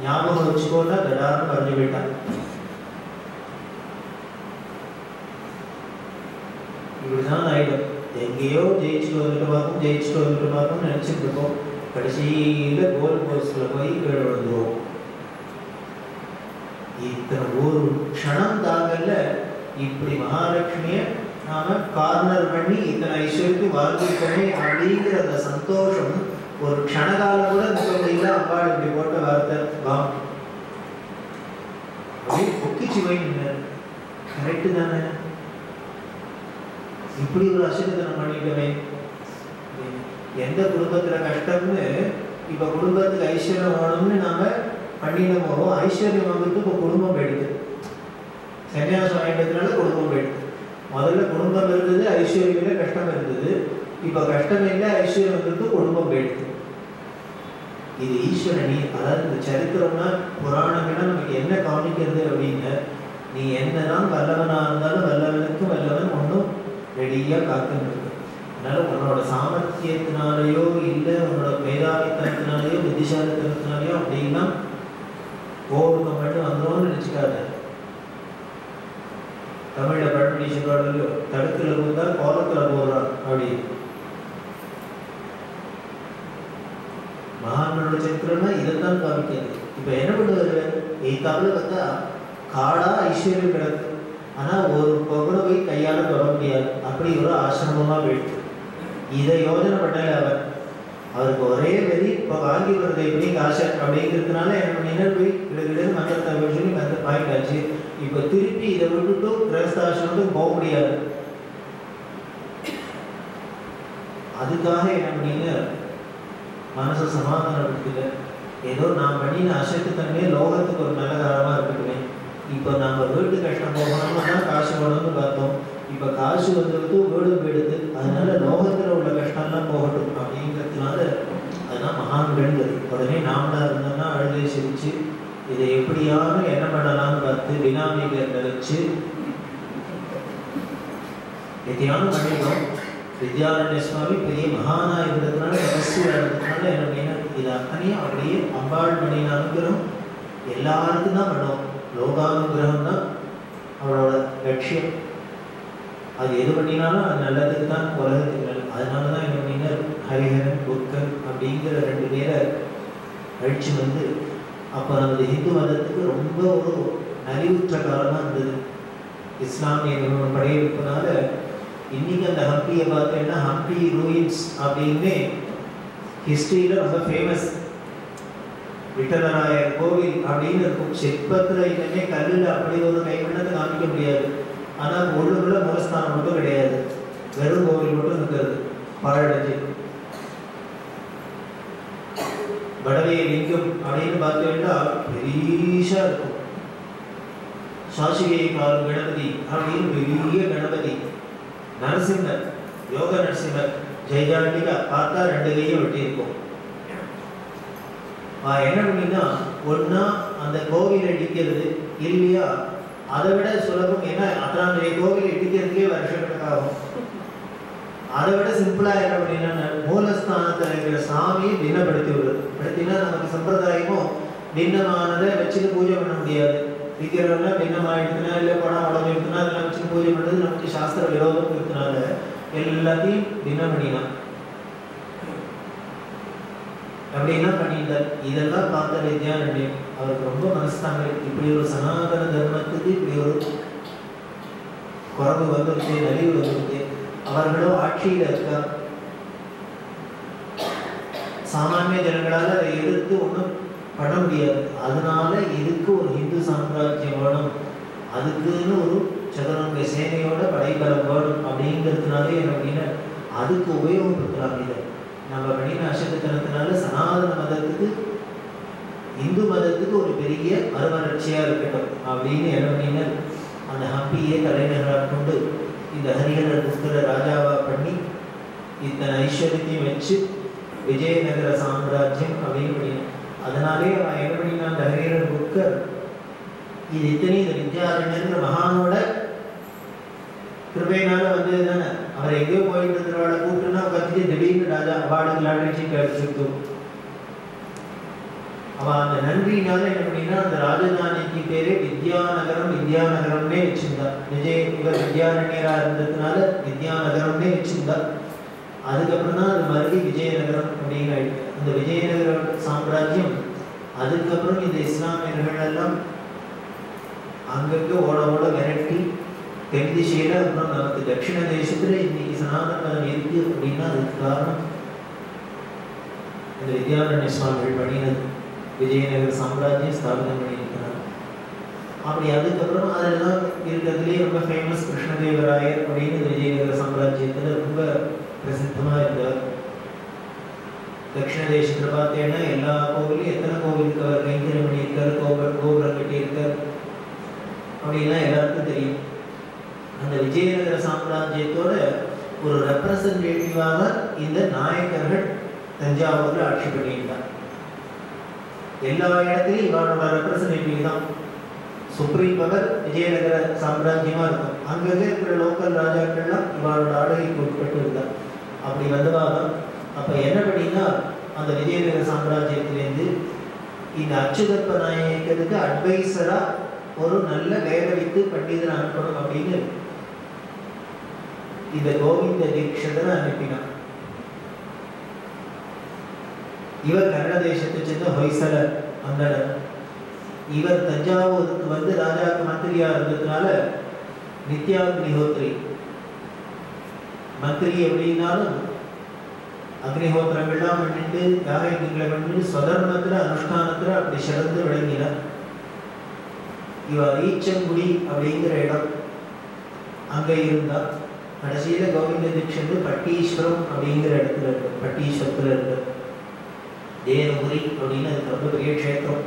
ஞாபகம் வச்சுக்கோன்னா கடாரம் வரைஞ்சு போயிட்டான். இப்படிதான் ஆயிடும். எங்கேயோ ஜெயிச்சுட்டு வந்துட்டு பார்ப்போம் நினைச்சிட்டு இருக்கோம். கடைசியில கோல் போஸ்ட்ல போய் கீழே விழுந்துருவோம். இத்தனை ஒரு க்ஷணம் தாங்கல்ல இப்படி மகாலட்சுமிய நாம கார்னர் பண்ணி இத்தனை ஐஸ்வர்யத்தை வாழ்ந்துட்டோமே அப்படிங்கிற அந்த சந்தோஷம் ஒரு க்ஷணகாலம் கூட இருக்க முடியல. அம்பாள் இப்படி போட்ட வார்த்தை பாம் அப்படியே பொக்கிச்சு போய் நின்று. கரெக்டு தானே? இப்படி ஒரு அசைத்தனம் பண்ணிட்டோமே. எந்த குடும்பத்துல கஷ்டம்னு இப்ப குடும்பத்துக்கு ஐஸ்வர்யம் வேணும்னு நாம பண்ணிடமோ, ஐஸ்வர்யம் வாங்கிறது இப்ப குடும்பம் போயிடுது. சன்னியாசம் வாங்கிட்டதுனால குடும்பம் போயிடுது. முதல்ல குடும்பம் இருந்தது, ஐஸ்வர்யம் கஷ்டம் இருந்தது. இப்ப கஷ்டம் இல்லை, ஐஸ்வர்யம் வந்துட்டு குடும்பம் போயிடுது. இது ஈஸ்வரனி. அதாவது இந்த சரித்திரம்னா புராணங்கள்னா நமக்கு என்ன காமிக்கிறது அப்படின்னு, நீ என்னதான் வல்லவனா இருந்தாலும் வல்லவனுக்கு வல்லவன் ஒன்றும் ரெடியா காத்துன்னு இருக்கு. அதனால உன்னோட சாமர்த்தியத்தினாலேயோ இல்லை உன்னோட மேதாவித்தனத்தினாலேயோ புத்திசாலித்தனத்தினாலேயோ அப்படின்னா ஓடுக்க மட்டும் வந்துடும் நினைச்சுக்காத. தமிழ்ல பழமொழி சொல்றாங்க, தடுத்துல போதா கோலத்துல போடுறான் அப்படின்னு. மகான்களோட சரித்திரம்னா இதைத்தான் காமிக்கிறது. இப்ப என்ன பண்ணுவாரு, எய்தாப்புல பார்த்தா காடா ஐஸ்வர்யம் கிடக்கு, ஆனா ஒரு கூட போய் கையால தொட முடியாது. அப்படி ஒரு ஆசிரமமா போயிடுச்சு. இதை யோஜனை பண்ணல அவருக்கு ஒரே வெறி. இப்போ வாங்கி வருது எப்படி காசு அப்படிங்கிறதுனால என்ன பண்ணினா போய் கிட்ட மந்திரத்தை சொல்லி வந்து பாயிண்டாச்சு. இப்போ திருப்பி இதை விட்டுட்டு கிரகஸ்தாசிரமத்துக்கு போக முடியாது. அதுக்காக என்ன பண்ணீங்க, மனசை சமாதானப்படுத்துங்க. ஏதோ நான் பண்ணின அசைத்துத்தன்மையே லோகத்துக்கு ஒரு நல்ல காரணமா இருக்கட்டுமே. இப்போ நம்ம வீட்டு கஷ்டம் போகணும்னா தான் காசு வேணும்னு பார்த்தோம். இப்போ காசு வந்துடுது, வீடு போயிடுது. அதனால லோகத்தில் உள்ள கஷ்டம்லாம் போகட்டும் அப்படிங்கிறதுனால அதெல்லாம் மகான்கள். உடனே நாமளா இருந்தோம்னா அழுகை சிரிச்சு இதை எப்படியாவது என்ன பண்ணலாம்னு பார்த்து வினாமிகளை வச்சு எதையாவது பண்ணிடுவோம். வித்யாரண்ய சுவாமி பெரிய மகானா இருந்ததுனால தபஸ்வி இருந்ததுனால என்ன பண்ணினா இது அத்தனையும் அப்படியே அம்பாள் மணியின் அனுகிரகம் எல்லாருக்கும் தான் பண்ணுவோம். லோகானுகிரகம் தான் அவளோட லட்சியம். அது எது பண்ணினாலும் அது நல்லதுக்கு தான், உலகத்துக்கு நல்லது. அதனால தான் என்ன பண்ணினா ஹரிஹரன் புக்கன் அப்படிங்கிற 2 பேரை அழிச்சு வந்து அப்போ நமது இந்து மதத்துக்கு ரொம்ப ஒரு நலிவுற்ற காலமாக இருந்தது. இஸ்லாமிய படையெடுப்புனால இன்னைக்கு அந்த ஹம்பியை பார்த்தீங்கன்னா ஹம்பி ரூயின்ஸ் அப்படின்னு ஹிஸ்டரியில் ரொம்ப ஃபேமஸ். விட்டலராயர் கோவில் அப்படின்னு இருக்கும். சிற்பத்தில் இன்னமே கல்லில் அப்படி ஒரு கைவண்ணத்தை காமிக்க முடியாது. ஆனால் உள்ளுக்குள்ள மூலஸ்தானம் மட்டும் கிடையாது, வெறும் கோவில் மட்டும் இருக்கிறது. பாழடைஞ்சு வடவே லிங்கம் அப்படின்னு பார்த்தீங்கன்னா பெரியசா இருக்கும். சாசிகை கால் கணபதி அப்படின்னு பெரிய கணபதி. நரசிம்மர், யோக நரசிம்மர் ஜெயஜாண்டிகா பார்த்தா 2 கையும் வெட்டி இருக்கும். என்ன பண்ணினா ஒன்னா அந்த கோவிலை இடிக்கிறது இல்லையா, அதை விட சுலபம். ஏன்னா அத்தனை கோவிலை இடிக்கிறதுக்கே வருஷக்கணக்காகும். அதை விட சிம்பிளா என்ன பண்ணினா மூலஸ்தானத்தில் இருக்கிற சாமியை பின்னப்படுத்தி விடுறது. படுத்தினா நமக்கு சம்பிரதாயமும் பின்னமானதை வச்சுட்டு பூஜை பண்ண முடியாது. விற்கிறவங்க பின்னமாயிடுச்சுன்னா இல்லை பணம் உடஞ்சிடுச்சுன்னா அதெல்லாம் வச்சு பூஜை பண்ணுறது நமக்கு சாஸ்திர விரோதம் இருக்கிறதுனால எல்லாத்தையும் பின்னம் பண்ணினான். அப்படின்னா பண்ணிட்டார். இதெல்லாம் பார்த்த வித்யாரண்யம் அவருக்கு ரொம்ப மனசுத்தாங்க. இப்படி ஒரு சனாதன தர்மத்துக்கு இப்படி ஒரு குறவு வந்துருக்கு, நலிவு வந்துருக்கு. அவர்களும் ஆட்சியில் இருக்கா, சாமானிய ஜனங்களால் அதை எதிர்த்து ஒன்றும் பண்ண முடியாது. அதனால இதுக்கு ஒரு இந்து சாம்ராஜ்யம் வேணும், அதுக்குன்னு ஒரு சதுரங்க சேனையோட படைபலம் வேணும் அப்படிங்கிறதுனாலே என்ன அப்படின்னா அதுக்கு உபயோகப்படுத்தலாம். இதை நம்ம பண்ணின அசட்டுத்தனத்தினால சனாதன மதத்துக்கு இந்து மதத்துக்கு ஒரு பெரிய மறுமலர்ச்சியாக இருக்கட்டும் அப்படின்னு என்ன பண்ணினா அந்த ஹம்பியே தலைநகராக கொண்டு இந்த ஹரிஹர புத்தரை ராஜாவாக பண்ணி இத்தனை ஐஸ்வர்யத்தையும் வச்சு விஜயநகர சாம்ராஜ்யம் அப்படின்னு பண்ணினான். அதனாலே அவன் என்ன பண்ணினான், அந்த ஹரிஹர புத்தர் இது இத்தனையும் இந்த வித்யாரண்யங்கிற மகானோட கிருபையினால வந்தது தானே. அவர் எங்கேயோ போயிட்டு இருக்கிறவளை கூப்பிட்டுனா கத்திட்டு திடீர்னு ராஜா அவார்டு லாட்டரி அடிச்சுட்டு அவன் அந்த நன்றினால என்ன பண்ணினா அந்த ராஜதானிக்கு பேரே வித்யாநகரம்னே வச்சிருந்தா. இவர் வித்யாரண்யரா இருந்ததுனால வித்யாநகரம்னே வச்சிருந்தா. அதுக்கப்புறம் தான் அது மறுபடியும் விஜயநகரம் அப்படின்னு ஆயிடுச்சு. அந்த விஜயநகர சாம்ராஜ்யம் அதுக்கப்புறம் இந்த இஸ்லாமியர்கள் எல்லாம் அங்கங்கே ஓட விரட்டி தென் திசையில அப்புறம் நமக்கு தட்சிண தேசத்துல இன்னைக்கு சனாதன மதம் இருக்கு அப்படின்னா அதுக்கு காரணம் இந்த வித்யாரண்ய சுவாமிகள் பண்ணினது. விஜயநகர சாம்ராஜ்யம் ஸ்தாபிதம் பண்ணியிருக்கிறார். அப்படி அதுக்கப்புறம் அதெல்லாம் இருக்கிறதுலேயே ரொம்ப ஃபேமஸ் கிருஷ்ணதேவராயர் அப்படின்னு இந்த விஜயநகர சாம்ராஜ்யத்துல ரொம்ப பிரசித்தமா இருந்தார். தட்சிண தேசத்துல பார்த்தேன்னா எல்லா கோவிலையும் எத்தனை கோவிலுக்கு அவர் கைங்கரியம் பண்ணியிருக்காரு, கோபுரம் கட்டியிருக்கார் அப்படின்லாம் எல்லாருக்கும் தெரியும். அந்த விஜயநகர சாம்ராஜ்யத்தோட ஒரு ரெப்ரசன்டேட்டிவாக இந்த நாயக்கர்கள் தஞ்சாவூர்ல ஆட்சி பண்ணியிருந்தார். எல்லா இடத்துலையும் இவரோட ரெப்ரசன்டேட்டிவ் தான். சுப்ரீம் பவர் விஜயநகர சாம்ராஜ்யமா இருக்கும். அங்கங்கே இருக்கிற லோக்கல் ராஜாக்கள்லாம் இவரோட ஆளுகைக்கு உட்பட்டு இருந்தார். அப்படி வந்தவாதான் அப்ப என்ன பண்ணினா அந்த விஜயநகர சாம்ராஜ்யத்திலேருந்து இந்த அச்சுதப்ப நாயக்கருக்கு அட்வைசரா ஒரு நல்ல வேத வித்து பண்டிதர் அனுப்பணும் அப்படின்னு இந்த கோவிந்த தீட்சிதரை அனுப்பினார். இவர் கன்னட தேசத்தை சேர்ந்த ஹொய்சலர் அந்தனர். இவர் தஞ்சாவூருக்கு வந்து ராஜாவுக்கு மந்திரியா இருந்ததுனால நித்யாக்னிஹோத்ரி மந்திரி எப்படின்னாலும் அக்னிஹோத்திரங்கள்லாம் பண்ணிட்டு யாகங்களை பண்ணிட்டு ஸ்வதர்மத்துல அனுஷ்டானத்துல அப்படி சிறந்து விளங்கினார். இவர் ஈச்சங்குடி அப்படிங்கிற இடம் அங்க இருந்தா. கடைசியில கோவிந்த தீட்சிதர் பட்டீஸ்வரம் அப்படிங்கிற இடத்துல இருக்கு. பட்டீஸ்வரத்துல இருக்கு தேவபுரி அப்படின்னு அதுக்கு ரொம்ப பெரிய க்ஷேத்திரம்.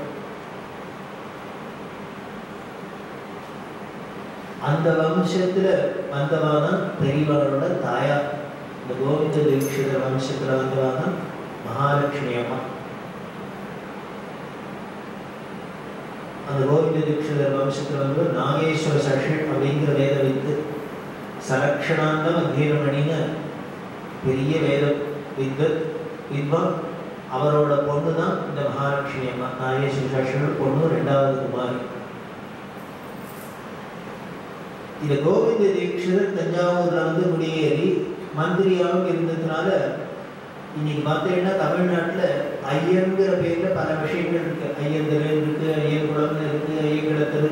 அந்த வம்சத்துல வந்தவாதான் பெரியவாரோட தாயார். இந்த கோவிந்த தீட்சிதர் வம்சத்துல வந்தவாதான் மகாலட்சுமி அம்மா. அந்த கோவிந்த தீட்சிதர் வம்சத்துல வந்து நாகேஸ்வர சஷன் அப்படிங்கிற வேத வித்து சலக்ஷணாந்தம் அத்தியனம் பண்ணின பெரிய வேத வித்வான். அவரோட பொண்ணு தான் இந்த மகாலட்சுமி அம்மா. நாகேஸ்வர சஷனோட பொண்ணு ரெண்டாவது குமாரி. இந்த கோவிந்த தீட்சிதர் தஞ்சாவூர்ல வந்து குடியேறி மந்திரியாகவும் இருந்ததுனால இன்னைக்கு பார்த்தீங்கன்னா தமிழ்நாட்டில் ஐயங்கிற பேர்ல பல விஷயங்கள் இருக்கு. ஐயந்தரு இருக்கு, ஐயங்குளம்னு இருக்கு, ஐயங்கிடத்தரு,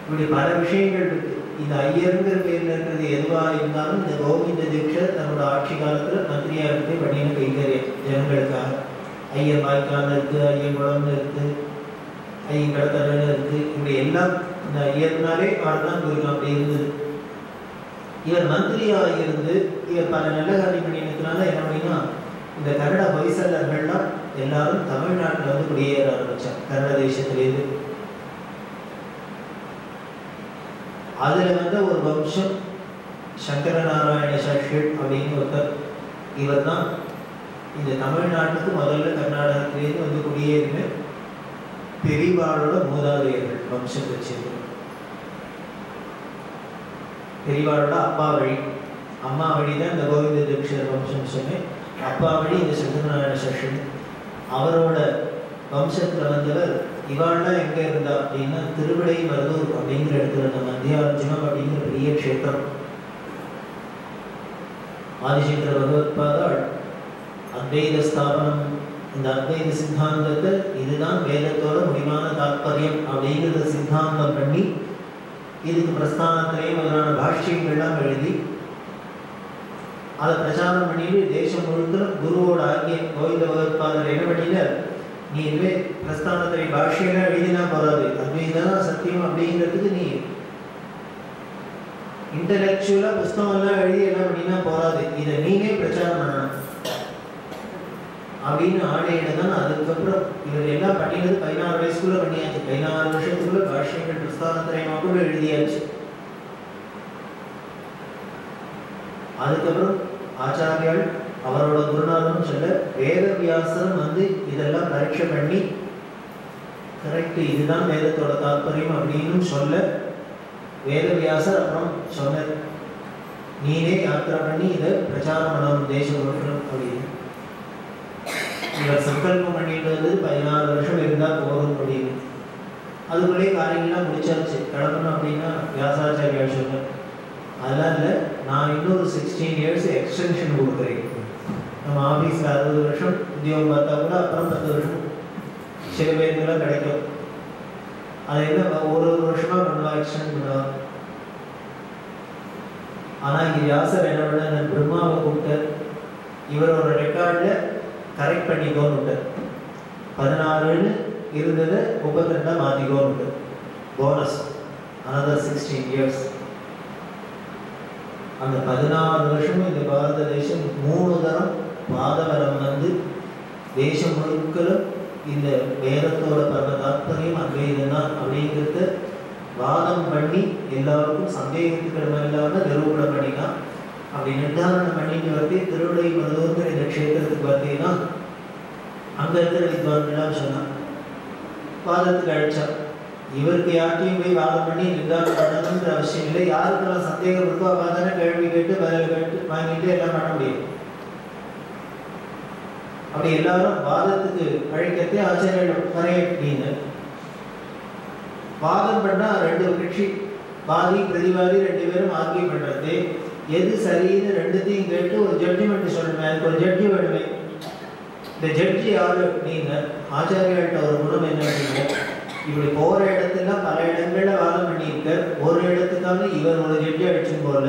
இப்படி பல விஷயங்கள் இருக்கு. இந்த ஐயருங்கிற பேர்ல இருக்கிறது எதுவா இருந்தாலும் இந்த கோவிந்த தீட்சிதர் தன்னோட ஆட்சி காலத்துல மந்திரியா இருக்கு பண்ணின கைங்கரியம் ஜனங்களுக்காக. ஐயர் வாய்க்கால்னு இருக்கு, ஐயங்குளம்னு இருக்கு, ஐயங்கடத்தருன்னு இருக்கு. இப்படி எல்லாம் இந்த ஐயர்னாலே அவர்தான் குறிக்கும். அப்படி இருந்தது. இவர் மந்திரியாக இருந்து இவர் பல நல்ல காரியம் பண்ணினதுனால என்ன அப்படின்னா இந்த கன்னட ஹொய்சலர்கள்லாம் எல்லாரும் தமிழ்நாட்டில் வந்து குடியேற ஆரம்பிச்சாங்க கன்னட தேசத்திலேருந்து. அதுல வந்து ஒரு வம்சம் சங்கரநாராயண சாஸ்திரி அப்படின்னு ஒருத்தர். இவர் தான் இந்த தமிழ்நாட்டுக்கு முதல்ல கர்நாடகத்திலேருந்து வந்து குடியேறின பெரியவாளோட மூதாதையர்கள் வம்சத்தை சேர்ந்து. பெரியவாளோட அப்பா வழி, அம்மா வழி தான் இந்த கோவிந்த தீட்சிதர் வம்சம் சொன்னேன். அப்பா வழி இந்த சங்கரநாராயண சாஸ்திரி. அவரோட வம்சத்துல வந்தவர். இவாள்லாம் எங்க இருந்தா அப்படின்னா திருவிடை மருதூர் அப்படிங்கிற இடத்துல இருந்த மத்தியார்ஜுனம் அப்படிங்கிற பெரிய க்ஷேத்திரம். ஆதிசங்கர பகவத்பாதாள் அத்வைத ஸ்தாபனம், இந்த அத்வைத சித்தாந்தத்தை இதுதான் வேதத்தோட முடிவான தாற்பயம் அப்படிங்கிறத சித்தாந்தம் பண்ணி இதுக்கு பிரஸ்தானத்திலேயே முதலான பாஷ்யங்கள்லாம் எழுதி அதை பிரச்சாரம் பண்ணிட்டு தேசம் முழுக்க குருவோட ஆக்கியம் கோவிந்த பகவத்பாதர் என்ன பண்ணினார், நீ இதுவே பிரஸ்தானத்திலே பாஷ்யெல்லாம் எழுதினா போறாது, அத்வைதான் சத்தியம் சத்தியம் அப்படிங்கிறதுக்கு நீ இன்டலெக்சுவலா புஸ்தகம் எல்லாம் எழுதி எல்லாம் பண்ணினா போறாது, இதை நீனே பிரச்சாரம் பண்ணணும் அப்படின்னு ஆணையிட தான். அதுக்கப்புறம் இவர் எல்லாம் பண்ணினது 16 வயசுக்குள்ள பண்ணியாச்சு. 16 வருஷத்துக்குள்ள பாஷ்யங்கள் பிரஸ்தானத்திரயமா கூட எழுதியாச்சு. அதுக்கப்புறம் ஆச்சாரியால் அவரோட குருநாதனும் சொல்ல வேதவியாசரும் வந்து இதெல்லாம் பரீட்சை பண்ணி கரெக்ட் இதுதான் வேதத்தோட தாற்பயம் அப்படின்னு சொல்ல வேதவியாசர் அப்புறம் சொன்னார், நீனே யாத்திரை பண்ணி இதை பிரச்சாரம் பண்ணணும் தேசம் கொடுக்கணும் அப்படின்னு. இவர் சங்கல்பம் பண்ணிட்டு வந்து 16 வருஷம் இருந்தால் போதும் அப்படின்னு. அதுக்குள்ளே காரியங்கள்லாம் முடிச்சாச்சு. கிளம்பணும் அப்படின்னா வியாசாச்சாரியா சொன்னார், அதெல்லாம் இல்லை, நான் இன்னொரு 16 இயர்ஸ் எக்ஸ்டென்ஷன் கொடுக்குறேன். நம்ம ஆஃபீஸில் 60 வருஷம் உத்தியோகம் பார்த்தா கூட அப்புறம் 10 வருஷம் சில பேருக்கெல்லாம் கிடைக்கும். அது என்ன ஒரு வருஷமாக பண்ணுவா, எக்ஸ்டெண்ட் பண்ணுவா. ஆனால் இங்கே வியாசர் என்ன பண்ண, பிரம்மாவை கூப்பிட்டு இவரோட ரெக்கார்டில் கரெக்ட் பண்ணிக்கோன்னு விட்டார். 16 இருந்ததை 32 மாற்றிக்கோன்னு விட்டார். Bonus another 16 years. அந்த 16 வருஷமும் இந்த பாரத தேசம் 3 தரம் பாதவரம் வந்து தேசம் முழுக்களும் இந்த வேதத்தோட பரம தாத்பரியம் அத்வைதம் தான் அப்படிங்கிறத வாதம் பண்ணி எல்லாருக்கும் சந்தேகத்துக்கிடமை இல்லாமல் நிரூபணம் பண்ணினா. அப்படி நிர்தாரணம் பண்ணிட்டு வந்து திருவிடை மருதூர்கிற இந்த க்ஷேத்திரத்துக்கு பார்த்தீங்கன்னா அங்கே இருக்கிற வித்வான்கள்லாம் சொன்னான், வாதத்துக்கு அழைச்சா. இவருக்கு யார்ட்டையும் போய் வாதம் பண்ணி நிர்தாரணம் பண்ணணுங்கிற அவசியம் இல்லை. யாருக்கெல்லாம் சந்தேகம் இருக்கோ அவள் தானே கேள்வி கேட்டு பதில் கேட்டு வாங்கிட்டு எல்லாம் பண்ண முடியும். அப்படி எல்லாரும் வாதத்துக்கு அழைக்கத்தே ஆச்சரியம் வரையட்டீங்க. வாதம் பண்ணா 2 கட்சி வாதி பிரதிவாதி 2 பேரும் ஆர்கியூ பண்றது, எது சரின்னு 2த்தையும் கேட்டு ஒரு ஜட்ஜ்மெண்ட் சொல்லணுமே. அதுக்கு ஒரு ஜட்ஜி வேணுமே. இந்த ஜட்ஜி யாரு நீங்க ஆச்சாரியாட்ட ஒரு குணம் என்ன, இப்படி போற இடத்துல பல இடங்கள்ல வாதம் பண்ணியிருக்க, ஒரு இடத்துக்காக இவர் ஒரு ஜட்ஜி அடிச்சு போல.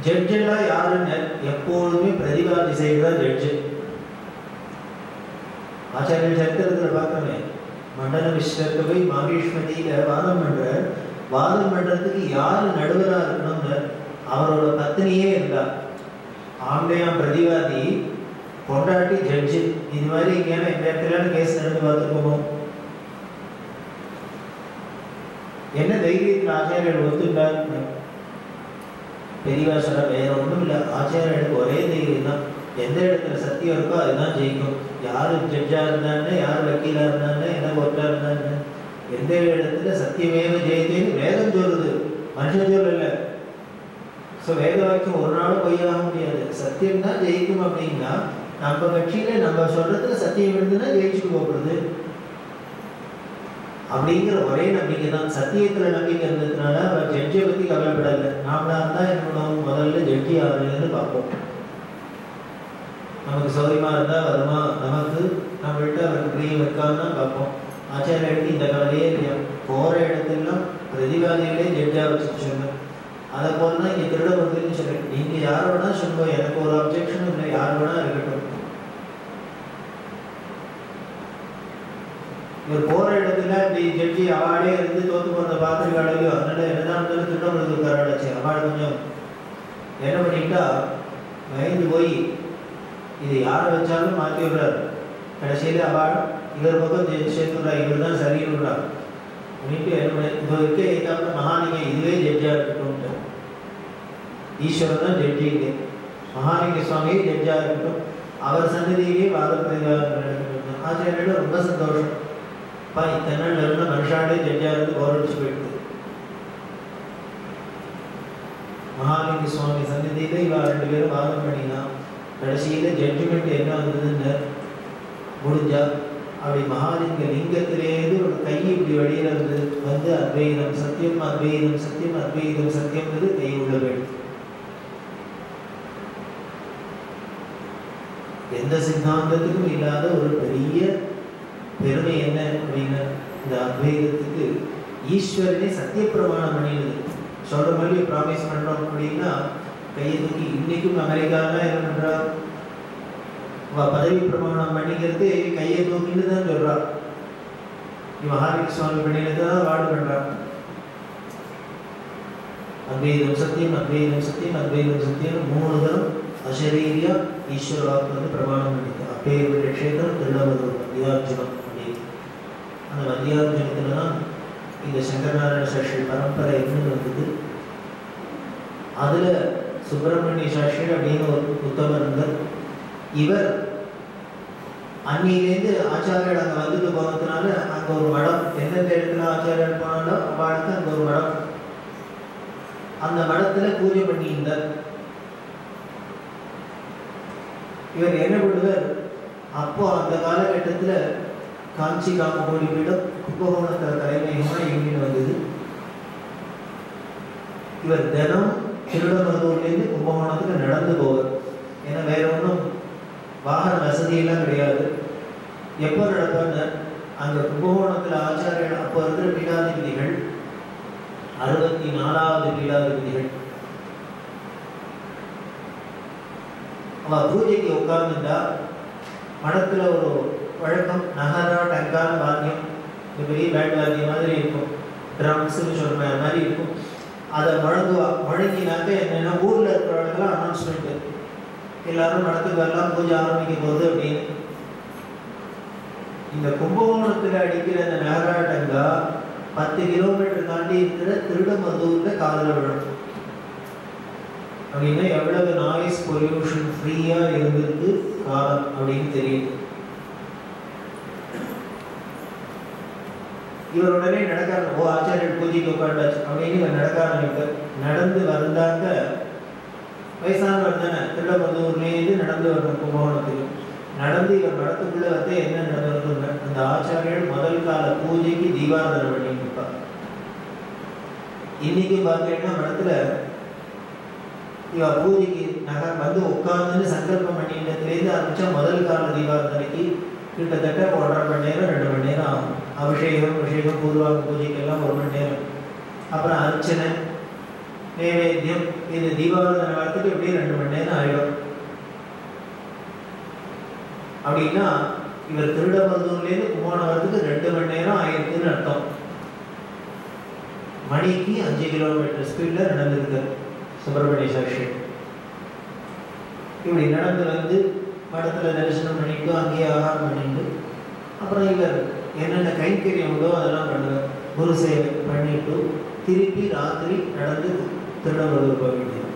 ஜட்ஜெல்லாம் யாருன்னு எப்பொழுதுமே பிரதிவாதி செய்கிற ஜட்ஜு. ஆச்சாரிய சரித்திரத்தில் பார்க்கவே மண்டல விஸ்வத்தை போய் மாகேஷ்மதியில வாதம் பண்ற, வாதம் பண்றதுக்கு யாரு நடுவரா இருக்கணும்னு அவரோட பத்னியே இருந்தா. ஆம்பளையாம் பிரதிவாதி, பொண்டாட்டி ஜட்ஜு. இது மாதிரி எங்கேயான இந்த இடத்துல கேஸ் நடந்து பார்த்துருக்கோமோ? என்ன தைரியத்தில் ஆச்சாரியர் ஒத்துட்டார்? பெரியவா சொல்ல வேற ஒன்றும் இல்லை, ஆச்சாரியருக்கு ஒரே தைரியம் தான். எந்த இடத்துல சத்தியம் இருக்கோ அதுதான் ஜெயிக்கும். யாரு ஜட்ஜா இருந்தான்னு, யார் வக்கீலா இருந்தான்னு, என்ன கோர்ட்டா இருந்தான்னு, எந்த இடத்துல சத்தியமேவ ஜெயித்தேன்னு வேதம் சொல்லுது, மனுஷன் சொல்லல. ஸோ வேத வாக்கியம் ஒரு நாளும் பொய்யாக முடியாது. சத்தியம் தான் ஜெயிக்கும் அப்படின்னா நம்ம கட்சியில நம்ம சொல்றதுல சத்தியம் இருந்துன்னா ஜெயிச்சுட்டு போகிறது அப்படிங்கிற ஒரே நம்பிக்கை தான். சத்தியத்துல நம்பிக்கை இருந்ததுனால அவர் ஜட்ஜியை பத்தி கவலைப்படலை. நாமளா இருந்தா என்ன பண்ணுவோம், முதல்ல ஜட்ஜி யாருன்னு பார்ப்போம். நமக்கு சௌரியமா இருந்தா வருமா, நமக்கு நம்மள்கிட்ட அவருக்கு பிரியம் இருக்கான்னு பார்ப்போம். ஆச்சாரியருக்கு இந்த கவலையே இல்லையா, போற இடத்துலாம் பிரதிவாதிகளே ஜட்ஜா வச்சுட்டு சொன்ன. அதை போலதான் இங்க திருட வந்துன்னு சொல்றேன். நீங்க யார் வேணா சொல்லுவோம், எனக்கு ஒரு அப்ஜெக்ஷனும் இல்லை, யார் வேணா இருக்கட்டும். இவர் போற இடத்துல இப்படி ஜட்ஜி அவார்டே இருந்து தோத்து போறத பார்த்துருக்காளையோ, அதனால என்னதான் இருந்தாலும் திருடம் இருக்காராச்சு. அவார்டு கொஞ்சம் என்ன பண்ணிட்டா பயந்து போய் இது யாரை வச்சாலும் மாற்றி விடுறாரு. கடைசியில அவார்டு இவர் பக்கம் சேர்த்துடுறா, இவர் தான் சரின்னுடுறா அப்படின்ட்டு என்ன பண்ண இப்போ இருக்கே ஏற்காம மகாலிங்க இதுவே ஜட்ஜா இருக்கட்டும். ஈஸ்வரன் தான் ஜட்ஜி இல்லை, மகாலிங்க சுவாமியே ஜட்ஜா இருக்கட்டும், அவர் சன்னதியிலே வாத பிரதிவாதம். ஆச்சாரியோட ரொம்ப சந்தோஷம். இத்தனை நாள் இருந்த மனுஷாலே ஜட்ஜா இருந்து கௌரவிச்சு போயிடுது. மகாலிங்க சுவாமி சன்னதியில இவ 2 பேரும் வாதம் பண்ணினா கடைசியில ஜட்ஜ்மெண்ட் என்ன வந்ததுன்னு முடிஞ்சா அப்படி மகாலிங்க லிங்கத்திலேருந்து ஒரு கை இப்படி வெளியில வந்து அத்வைதம் சத்தியம் அத்வைதம் சத்தியம் அத்வைதம் சத்தியம்ன்றது கை உள்ள போயிடுது. எந்த சித்தாந்தத்துக்கும் இல்லாத ஒரு பெரிய பெருமை என்ன அப்படின்னா இந்த அத்வைதத்துக்கு ஈஸ்வரனே சத்திய பிரமாணம் பண்ணிடுது. சொல்ற மாதிரி ப்ராமிஸ் பண்றோம் அப்படின்னா கையை தூக்கி இன்னைக்கும் அமெரிக்காலாம் என்ன பண்றா, பதவி பிரமாணம் பண்ணிக்கிறது கையை தூக்கிட்டு தான் சொல்றா. இவன் ஹாரிக் சுவாமி பண்ணினது தான் வாடு பண்றான். அத்வைதம் சத்தியம் அத்வைதம் சத்தியம் அத்வைதம் சத்தியம் 3 தரம் அசரீரியா ஈஸ்வர வாக்கு வந்து பிரமாணம் பண்ணிட்டு அப்பேற்பட்ட க்ஷேத்திரம் திருடமதுரம் மத்தியார்ஜுனம் அப்படின்னு. அந்த மத்தியார்ஜுனத்துல தான் இந்த சங்கரநாராயண சாஸ்திரி பரம்பரை இருந்து வந்தது. அதுல சுப்பிரமணிய சாஸ்திரி அப்படின்னு ஒரு உத்தமர் இருந்தார். இவர் அன்னிலேருந்து ஆச்சாரியர் அங்கே வந்துட்டு போனதுனால அங்கே ஒரு மடம், எந்தெந்த இடத்துல ஆச்சாரியர் போனாலும் அவளுக்கு அங்கே ஒரு மடம், அந்த மடத்துல பூஜை பண்ணியிருந்தார். இவர் என்ன பண்ணுவார், அப்போ அந்த காலகட்டத்தில் காஞ்சி காமகோடி பீடம் கும்பகோணத்தில் தலைமையமாக இயங்கிட்டு வந்தது. இவர் தினம் திருடமருதூர்லேருந்து கும்பகோணத்துக்கு நடந்து போவார். ஏன்னா வேற ஒன்றும் வாகன வசதியெல்லாம் கிடையாது. எப்போ நடப்பாங்க, அங்கே கும்பகோணத்தில் ஆச்சாரியர் அப்போ இருக்கிற பீடாதிபதிகள் 64வது பீடாதிபதிகள். அவ பூஜைக்கு உட்கார்ந்துட்டா மடத்துல ஒரு வழக்கம், நகரா டங்கான வாத்தியம், இந்த பெரிய பேண்ட் வாத்தியம் மாதிரி இருக்கும், ட்ரம்ஸ்ன்னு சொல்ற மாதிரி இருக்கும். அதை முழங்குவா. முழங்கினாக்க என்னென்னா ஊரில் இருக்கிறவங்களுக்கெல்லாம் அனௌன்ஸ்மெண்ட்டு, எல்லாரும் மடத்துக்கு வரலாம், பூஜை ஆரம்பிக்க போகுது அப்படின்னு. இந்த கும்பகோணத்தில் அடிக்கிற அந்த நகராட்டங்கா 10 கிலோமீட்டர் தாண்டி இருக்கிற திருடமருதூர்ல காதல விழும். அப்படின்னா எவ்வளவு நாய்ஸ் பொல்யூஷன் ஃப்ரீயா இருந்திருக்கு காலம் அப்படின்னு தெரியுது. இவர் உடனே நடக்க, ஓ ஆச்சாரியர் பூஜைக்கு உட்காண்டாச்சு அப்படின்னு இவர் நடக்க ஆரம்பிப்பார். நடந்து வந்தாங்க, வயசானவர் தானே, திருடமருதூர்லேருந்து நடந்து வரணும் கும்பகோணத்துக்கு. நடந்து இவர் மடத்துக்குள்ள வந்து என்ன நடந்ததுங்க, அந்த ஆச்சாரியர் முதல் கால பூஜைக்கு தீபாராதனை பண்ணிட்டு இருப்பார். இன்னைக்கு பார்த்தீங்கன்னா மடத்துல இவ பூஜைக்கு நகர் வந்து உட்கார்ந்து சங்கல்பம் பண்ணிட்டதுலேருந்து ஆரம்பிச்சா முதல் கால தீபாராதனைக்கு கிட்டத்தட்ட 1.5 மணி நேரம் 2 மணி நேரம் ஆகும். அபிஷேகம் பூர்வாங்க பூஜைக்கெல்லாம் 1 மணி நேரம். அப்புறம் அர்ச்சனை நைவேத்தியம், இந்த தீபாராதனை வரத்துக்கு எப்படியும் 2 மணி நேரம் ஆயிடும். அப்படின்னா இவர் திருடமருதூர்லேருந்து கும்பகோணம் வரத்துக்கு 2 மணி நேரம் ஆயிருக்குன்னு அர்த்தம். மணிக்கு 5 கிலோமீட்டர் ஸ்பீட்ல நடந்திருக்காரு சுப்பிரமணிய சாஸ்திரி. இப்படி நடந்து வந்து மடத்துல தரிசனம் பண்ணிட்டு அங்கேயே ஆகாரம் பண்ணிட்டு அப்புறம் இவர் என்னென்ன கைங்கரியம் உண்டோ அதெல்லாம் பண்ணுவார். குரு சேவை பண்ணிட்டு திருப்பி ராத்திரி நடந்து திருடமருதூர் போக வேண்டியது.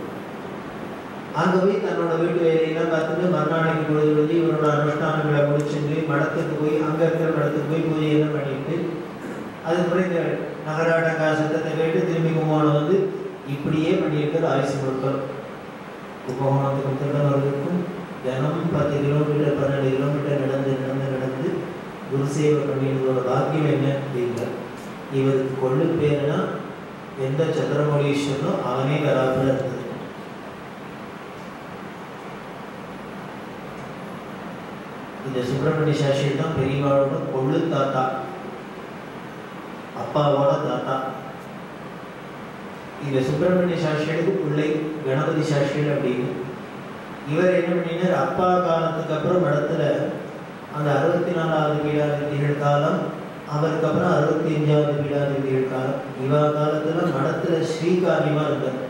அங்கே போய் தன்னோட வீட்டு வேலையெல்லாம் பார்த்துட்டு மறுநாளைக்கு பொழுது வந்து இவரோட அனுஷ்டானங்களை முடிச்சுட்டு மடத்துக்கு போய் அங்கே இருக்கிற மடத்துக்கு போய் பூஜையெல்லாம் பண்ணிட்டு அதுக்கப்புறம் இந்த நகராட்டங்கா சத்தத்தை கேட்டு திரும்பி கும்பகோணம் வந்து இப்படியே பண்ணியிருக்கிற ஆயுசு முழுக்கள். கும்பகோணத்துக்கும் திருடமருதூருக்கும் தினம் 10 கிலோமீட்டர் 12 கிலோமீட்டர் நடந்து குரு சேவை பண்ணியதோட பாக்கியம் என்ன அப்படிங்கிற, இவருக்கு கொள்ளு பேருனா எந்த சந்திரமௌலீஸ்வரனோ அவனே வராப்புல இருந்தது. இந்த சுப்பிரமணிய சாஸ்திரி தான் பெரியவாளோட கொள்ளு தாத்தா, அப்பாவோட தாத்தா. இந்த சுப்பிரமணிய சாஸ்திரிக்கு பிள்ளை கணபதி சாஸ்திரி அப்படின்னு. இவர் என்ன பண்ணினார், அப்பா காலத்துக்கு அப்புறம் மடத்துல அந்த 64வது பீடாதிபதிகள் காலம், அவருக்கு அப்புறம் 65வது பீடாதிபதிகள் காலம். இவா காலத்துல மடத்துல ஸ்ரீகாரியமா இருந்தார்,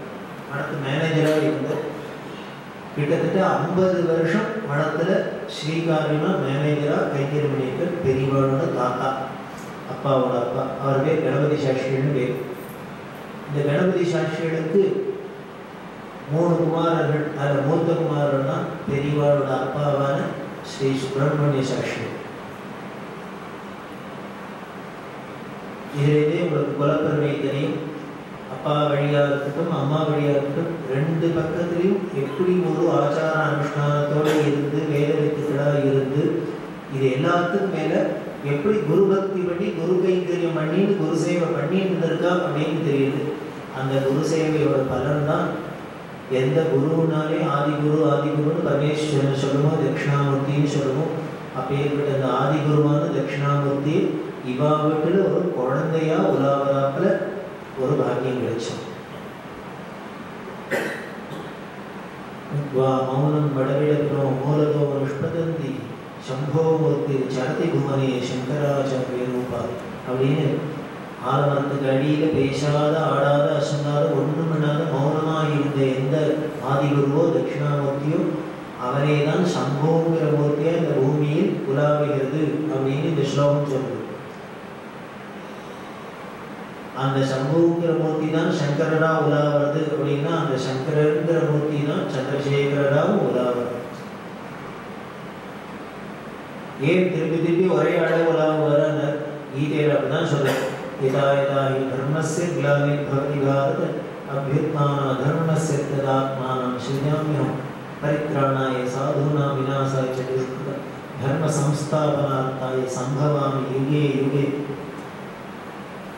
மடத்து மேனேஜராக இருந்தார். கிட்டத்தட்ட 50 வருஷம் மடத்துல ஸ்ரீகாரியமா மேனேஜரா கைங்கரியம் பண்ணியிருக்கார் பெரியவாளோட தாத்தா, அப்பாவோட அப்பா. அவர் பேர் கணபதி சாஸ்திரின்னு பேர். இந்த கணபதி சாஸ்திரிகளுக்கு 3 குமாரர்கள். அதில் மூத்த குமாரன் தான் பெரியவாளோட அப்பாவான ஸ்ரீ சுப்பிரமணிய சாஸ்திரி. இதிலேயே உங்களுக்கு குலப்பெருமை தெரியும். அப்பா வழியாக இருக்கட்டும் அம்மா வழியாக இருக்கட்டும் 2 பக்கத்திலையும் எப்படி ஒரு ஆச்சார அனுஷ்டானத்தோடு இருந்து வேத வித்துக்களாக இருந்து இது எல்லாத்துக்கும் மேலே எப்படி குரு பக்தி பண்ணி குரு கைங்கரியம் பண்ணின்னு குரு சேவை பண்ணிட்டு இருந்திருக்கா அப்படின்னு தெரியுது. அந்த குரு சேவையோட பலன் தான் எந்த குருனாலே ஆதிகுருன்னு பரமேஸ்வரன் சொல்லுவோம், தட்சிணாமூர்த்தின்னு சொல்லுவோம். அப்பேற்பட்ட அந்த ஆதிகுருவான தட்சிணாமூர்த்தி இவா வீட்டில் ஒரு குழந்தையா உலாவதாப்புல ஒரு பாக்கியம் கிடைச்சோம். மௌனம் வடவிடோ மூலதோ நிஷ்பதந்தி சம்போ மூர்த்தி சரதி குமரே சங்கராச்சாரிய ரூபா அப்படின்னு ஆலமரத்துக்கு அடியில் பேசாத ஆடாத அசங்காத ஒன்றும் பண்ணாத மௌனமாக இருந்த எந்த ஆதிகுருவோ தட்சிணாமூர்த்தியோ அவரே தான் சம்போங்கிற மூர்த்தியா இந்த பூமியில் உலாவுகிறது அப்படின்னு இந்த ஸ்லோகம் சொல்லுது. அந்த சம்போங்கிற மூர்த்தி தான் சங்கரரா உலாவது அப்படின்னா அந்த சங்கரங்கிற மூர்த்தி தான் சந்திரசேகரராவும் உலாவது. ஏன் திருப்பி திருப்பி ஒரே ஆளே உலாவுவார் அந்த கீதையில் அப்படிதான் சொல்றேன். यदा यदा हि धर्मस्य ग्लानिर्भवति भारत अभ्युत्थानधर्मस्य तदात्मानं सृजाम्यहं परित्राणाय साधूनां विनाशाय च धर्म संस्थापनार्थाय संभवामि युगे युगे.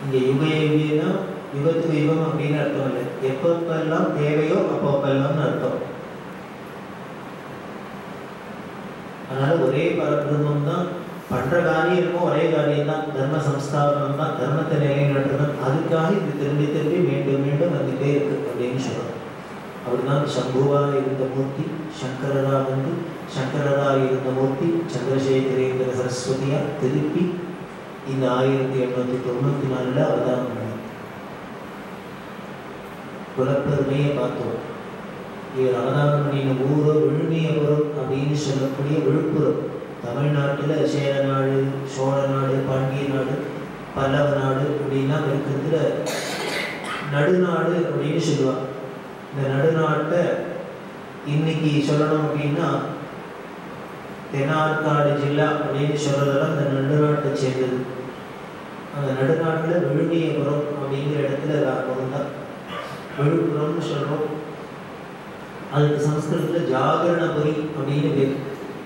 இங்கே யுக யுகேனா யுகத்துக்கு யுகம் அப்படின்னு அர்த்தம் இல்லை, எப்பப்பெல்லாம் தேவையோ அப்பப்பெல்லாம்னு அர்த்தம். அதனால ஒரே பரபிரம்மம் தான் பண்ற காரியம் இருக்கும், ஒரே காரியம் தான், தர்ம சம்ஸ்தாபனம் தான், தர்மத்தை நிலைநாட்டுதான். அதுக்காக இது திரும்பி திரும்பி மீண்டும் மீண்டும் வந்துட்டே இருக்கு அப்படின்னு சொல்றோம். அப்படிதான் சம்புவா இருந்த மூர்த்தி சங்கரரா வந்து சங்கரரா இருந்த மூர்த்தி சந்திரசேகரேந்திர சரஸ்வதியா திருப்பி இந்த 1894 அவதாரம் பண்ணி குலப்பெருமையை பார்த்தோம். இவர் அவதாரம் பண்ணின ஊரோ விழுமியபுரம் அப்படின்னு சொல்லக்கூடிய விழுப்புரம். தமிழ்நாட்டில் சேர நாடு, சோழ நாடு, பாண்டிய நாடு, பல்லவ நாடு அப்படின்லாம் இருக்கிறதுல நடுநாடு அப்படின்னு சொல்லுவாங்க. இந்த நடுநாட்டை இன்னைக்கு சொல்லணும் அப்படின்னா தென்னார்காடு ஜில்லா அப்படின்னு சொல்றதெல்லாம் இந்த நடுநாட்டை சேர்ந்தது. அந்த நடுநாட்டில் விழுமியபுரம் அப்படிங்கிற இடத்துல தான் விழுப்புரம்னு சொல்றோம். அதுக்கு சமஸ்கிருதத்தில் ஜாகரணபுரி அப்படின்னு பேர்.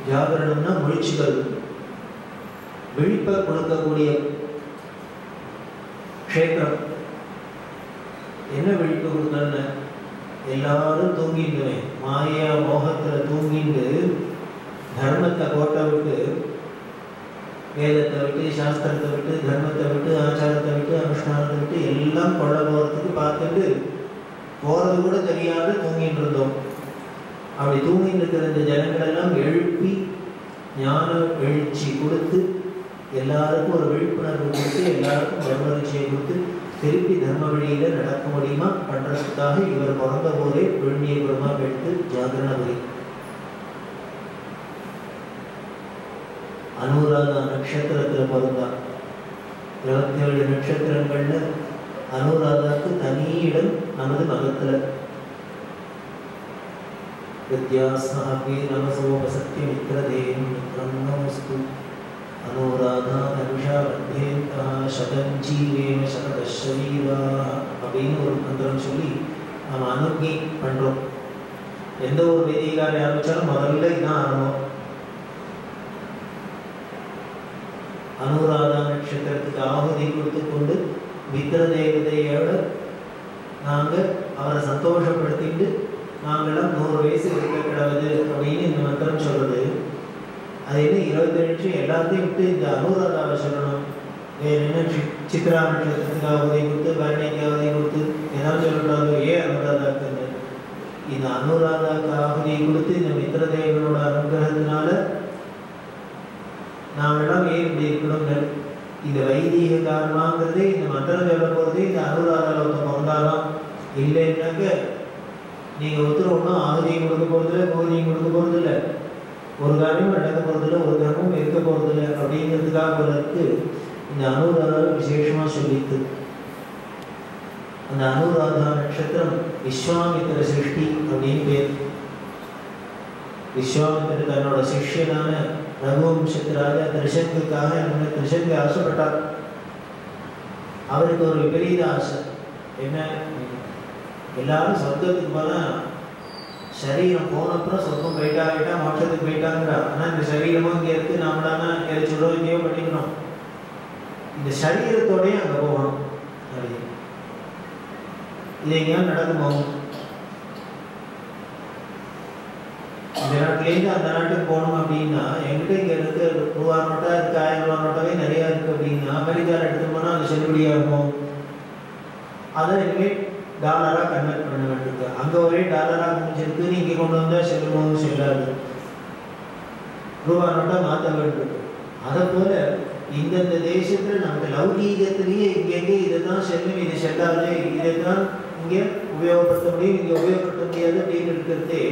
ஜாகரணம்னா முழிச்சுக்கிறது, விழிப்பை கொடுக்கக்கூடிய க்ஷேத்திரம். என்ன விழிப்பு கொடுக்கணும்னு எல்லாரும் தூங்கிடுவேன், மாயா மோகத்துல தூங்கிட்டு தர்மத்தை கோட்டை விட்டு வேதத்தை விட்டு சாஸ்திரத்தை விட்டு தர்மத்தை விட்டு ஆச்சாரத்தை விட்டு அனுஷ்டானத்தை விட்டு எல்லாம் கொள்ள போகிறதுக்கு பார்த்துட்டு போகிறது கூட தெரியாது தூங்கிட்டு இருந்தோம். அப்படி தூங்கிட்டு இருக்கிற இந்த ஜனங்களெல்லாம் எழுப்பி ஞான எழுச்சி கொடுத்து எல்லாருக்கும் ஒரு விழிப்புணர்வு கொடுத்து எல்லாருக்கும் தர்மரிச்சியை கொடுத்து திருப்பி தர்ம வழியில நடக்க முடியுமா பண்றதுக்காக இவர் பிறந்த போதே விழுமியபுரமாக எடுத்து ஜாகரணபுரி. அனுராதா நட்சத்திரத்துல பிறந்தார். 27 நட்சத்திரங்கள்ல அனுராதாக்கு தனி இடம் நமது மதத்துல. வித்யாஸ்மஹே நமசோபசத்யமித்ரதேயம் மித்ரம் நமஸ்து அனுராதா நபிஷா வத்தேந்தா சதஞ்சீவேன சததஸ்வீரா அப்படின்னு ஒரு மந்திரம் சொல்லி நம்ம அனுக்கி பண்றோம். எந்த ஒரு வேதிகாரை ஆரம்பிச்சாலும் முதல்ல இதான் ஆரம்பம். அனுராதா நட்சத்திரத்துக்கு ஆகுதி கொடுத்து கொண்டு மித்திர தேவதையோட நாங்கள் அவரை சந்தோஷப்படுத்திட்டு நாங்களாம் 100 வயசு இருக்க கிடவுது அப்படின்னு இந்த மந்திரம் சொல்றது. அது என்ன 27 எல்லாத்தையும் விட்டு இந்த அனுராதாவை சொல்லணும். வேற என்ன சித்ரா நட்சத்திரத்துக்கு ஆகுதி கொடுத்து பரணிக்கு ஆகுதி கொடுத்து ஏதாவது சொல்லக்கூடாது. ஏன் அனுராதாக்குன்னு இந்த அனுராதாக்கு ஆகுதி கொடுத்து இந்த மித்திர தேவனோட அனுகிரகத்தினால நாமெல்லாம் ஏன் இப்படி இருக்கணும்னு இந்த வைதீக காரணமாங்கிறதே இந்த மந்திரம் சொல்ல போகிறதே இந்த அனுராதாவில் ஒருத்தவங்க வந்தாலும் இல்லைன்னாக்க நீங்கள் ஒருத்தர் ஒன்றும் ஆகுதியும் கொடுக்க போகிறதில்ல பூதியும் கொடுக்க போகிறதில்ல, ஒரு காரியமும் நடக்க போகிறதில்ல, ஒரு தர்மமும் இருக்க போகிறதில்ல அப்படிங்கிறதுக்காக போலருக்கு இந்த அனுராதாவை விசேஷமாக சொல்லித்து. அந்த அனுராதா நட்சத்திரம் விஸ்வாமித்திர சிருஷ்டி அப்படின்னு பேர். விஸ்வாமித்திர தன்னோட சிஷ்யனான ரகுவம்சத்திராஜ திருஷங்குக்காக என்ன திருஷங்கு ஆசைப்பட்டார். அவருக்கு ஒரு விபரீத ஆசை. என்ன, எல்லாரும் சொர்க்கத்துக்கு போனால் சரீரம் போனப்புறம் சொர்க்கம் போயிட்டா மோட்சத்துக்கு போயிட்டாங்கிறா. ஆனால் இந்த சரீரமும் இங்கே இருக்கு, நாமளானா எதை சொல்கிறோம் இங்கேயோ பண்ணிக்கணும், இந்த சரீரத்தோடய அங்கே போகணும். இது எங்கேயாவது நடக்குமோ? இந்த நாட்டிலேருந்து அந்த நாட்டுக்கு போகணும் அப்படின்னா என்கிட்ட இங்கே இருக்கு ரூபா நோட்டா இருக்கு, 1000 ரூபா நோட்டாவே நிறையா இருக்குது அப்படின்னா அமெரிக்காவில் எடுத்து போனால் அது செல்லுபடியாகும். அதை இனிமேல் டாலராக கன்வெர்ட் பண்ண வேண்டியிருக்கு. அங்கே ஒரே டாலராக முடிஞ்சிருக்கு, இங்கே கொண்டு வந்தால் செல்லுமோ செல்லாது, ரூபா நோட்டாக மாற்ற வேண்டியிருக்கு. அதை போல இந்தந்த தேசத்தில் நமக்கு லௌகீகத்திலேயே இங்கெங்கே இதுதான் செல்லும், இது செல்லாது, இதை தான் இங்கே உபயோகப்படுத்த முடியும், இங்கே உபயோகப்படுத்த முடியாது அப்படின்னு இருக்கிறதே.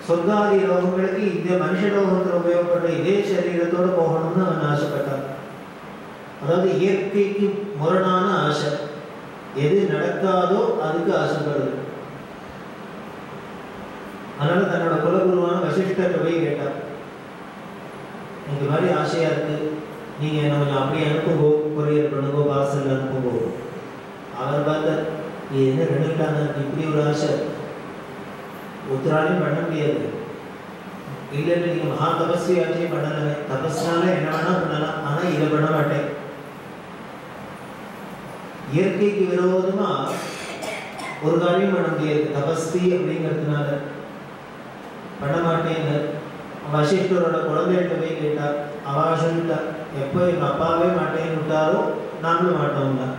சொர்க்காதி லோகங்களுக்கு இந்த மனுஷ லோகத்தில் உபயோகப்படுற இதே சரீரத்தோடு போகணும்னு அவன் ஆசைப்பட்டான். அதாவது இயற்கைக்கு முரணான ஆசை, எது நடக்காதோ அதுக்கு ஆசைப்படுது. அதனால தன்னோட குலகுருவான வசிஷ்டர் போய் கேட்டார், இந்த மாதிரி ஆசையா இருக்கு, நீங்க என்ன கொஞ்சம் அப்படியே அனுப்புங்கோ, கொரியர் பண்ணுங்கோ, பார்சல் அனுப்புங்கோ. அவர் பார்த்தார், இது என்ன ரெண்டுட்டாங்க, இப்படி ஒரு ஆசை உத்தராலையும் பண்ண முடியாது. இல்லை இல்லை, நீங்க மகா தபஸ்வி ஆட்சியே பண்ணல, தபஸ்னால என்ன வேணா பண்ணலாம், ஆனா இதை பண்ண மாட்டேன். இயற்கைக்கு விரோதமா ஒரு காரியம் பண்ண முடியாது, தபஸ்வி அப்படிங்கிறதுனால பண்ண மாட்டேன்னு. வசிஷ்டரோட குழந்தைகிட்ட போய் கேட்டார், அவ சொல்லிட்டா, எப்போ எங்க அப்பாவே மாட்டேன்னு விட்டாரோ நாங்களும் மாட்டோம்னா.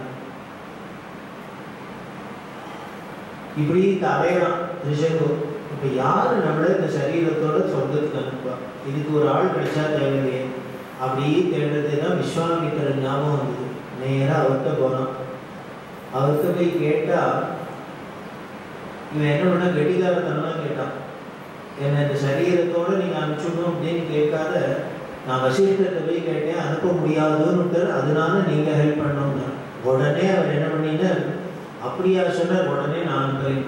இப்படி தலையறான் திருஷங்கு. இப்ப யாரு நம்மள இந்த சரீரத்தோட சொர்க்கத்துக்கு அனுப்புவா? இதுக்கு ஒரு ஆள் கிடைச்சா தேவையில்லையே. அப்படியே தேடுறதே தான் விஸ்வாமித்திர ஞாபகம் வந்தது. நேராக அவர்கிட்ட போனான். அவர்கிட்ட போய் கேட்டா, இவன் என்ன பண்ண கெட்டிக்காரத்தனமா கேட்டான், என்ன இந்த சரீரத்தோட நீங்க அனுப்பிச்சுடணும் அப்படின்னு கேட்காத, நான் வசிஷ்டத்தை போய் கேட்டேன், அனுப்ப முடியாதுன்னு, அதனால நீங்க ஹெல்ப் பண்ணணும்னா. உடனே அவர் என்ன பண்ணினா, அப்படியா சொன்னார், உடனே நான் அனுப்புறேன்.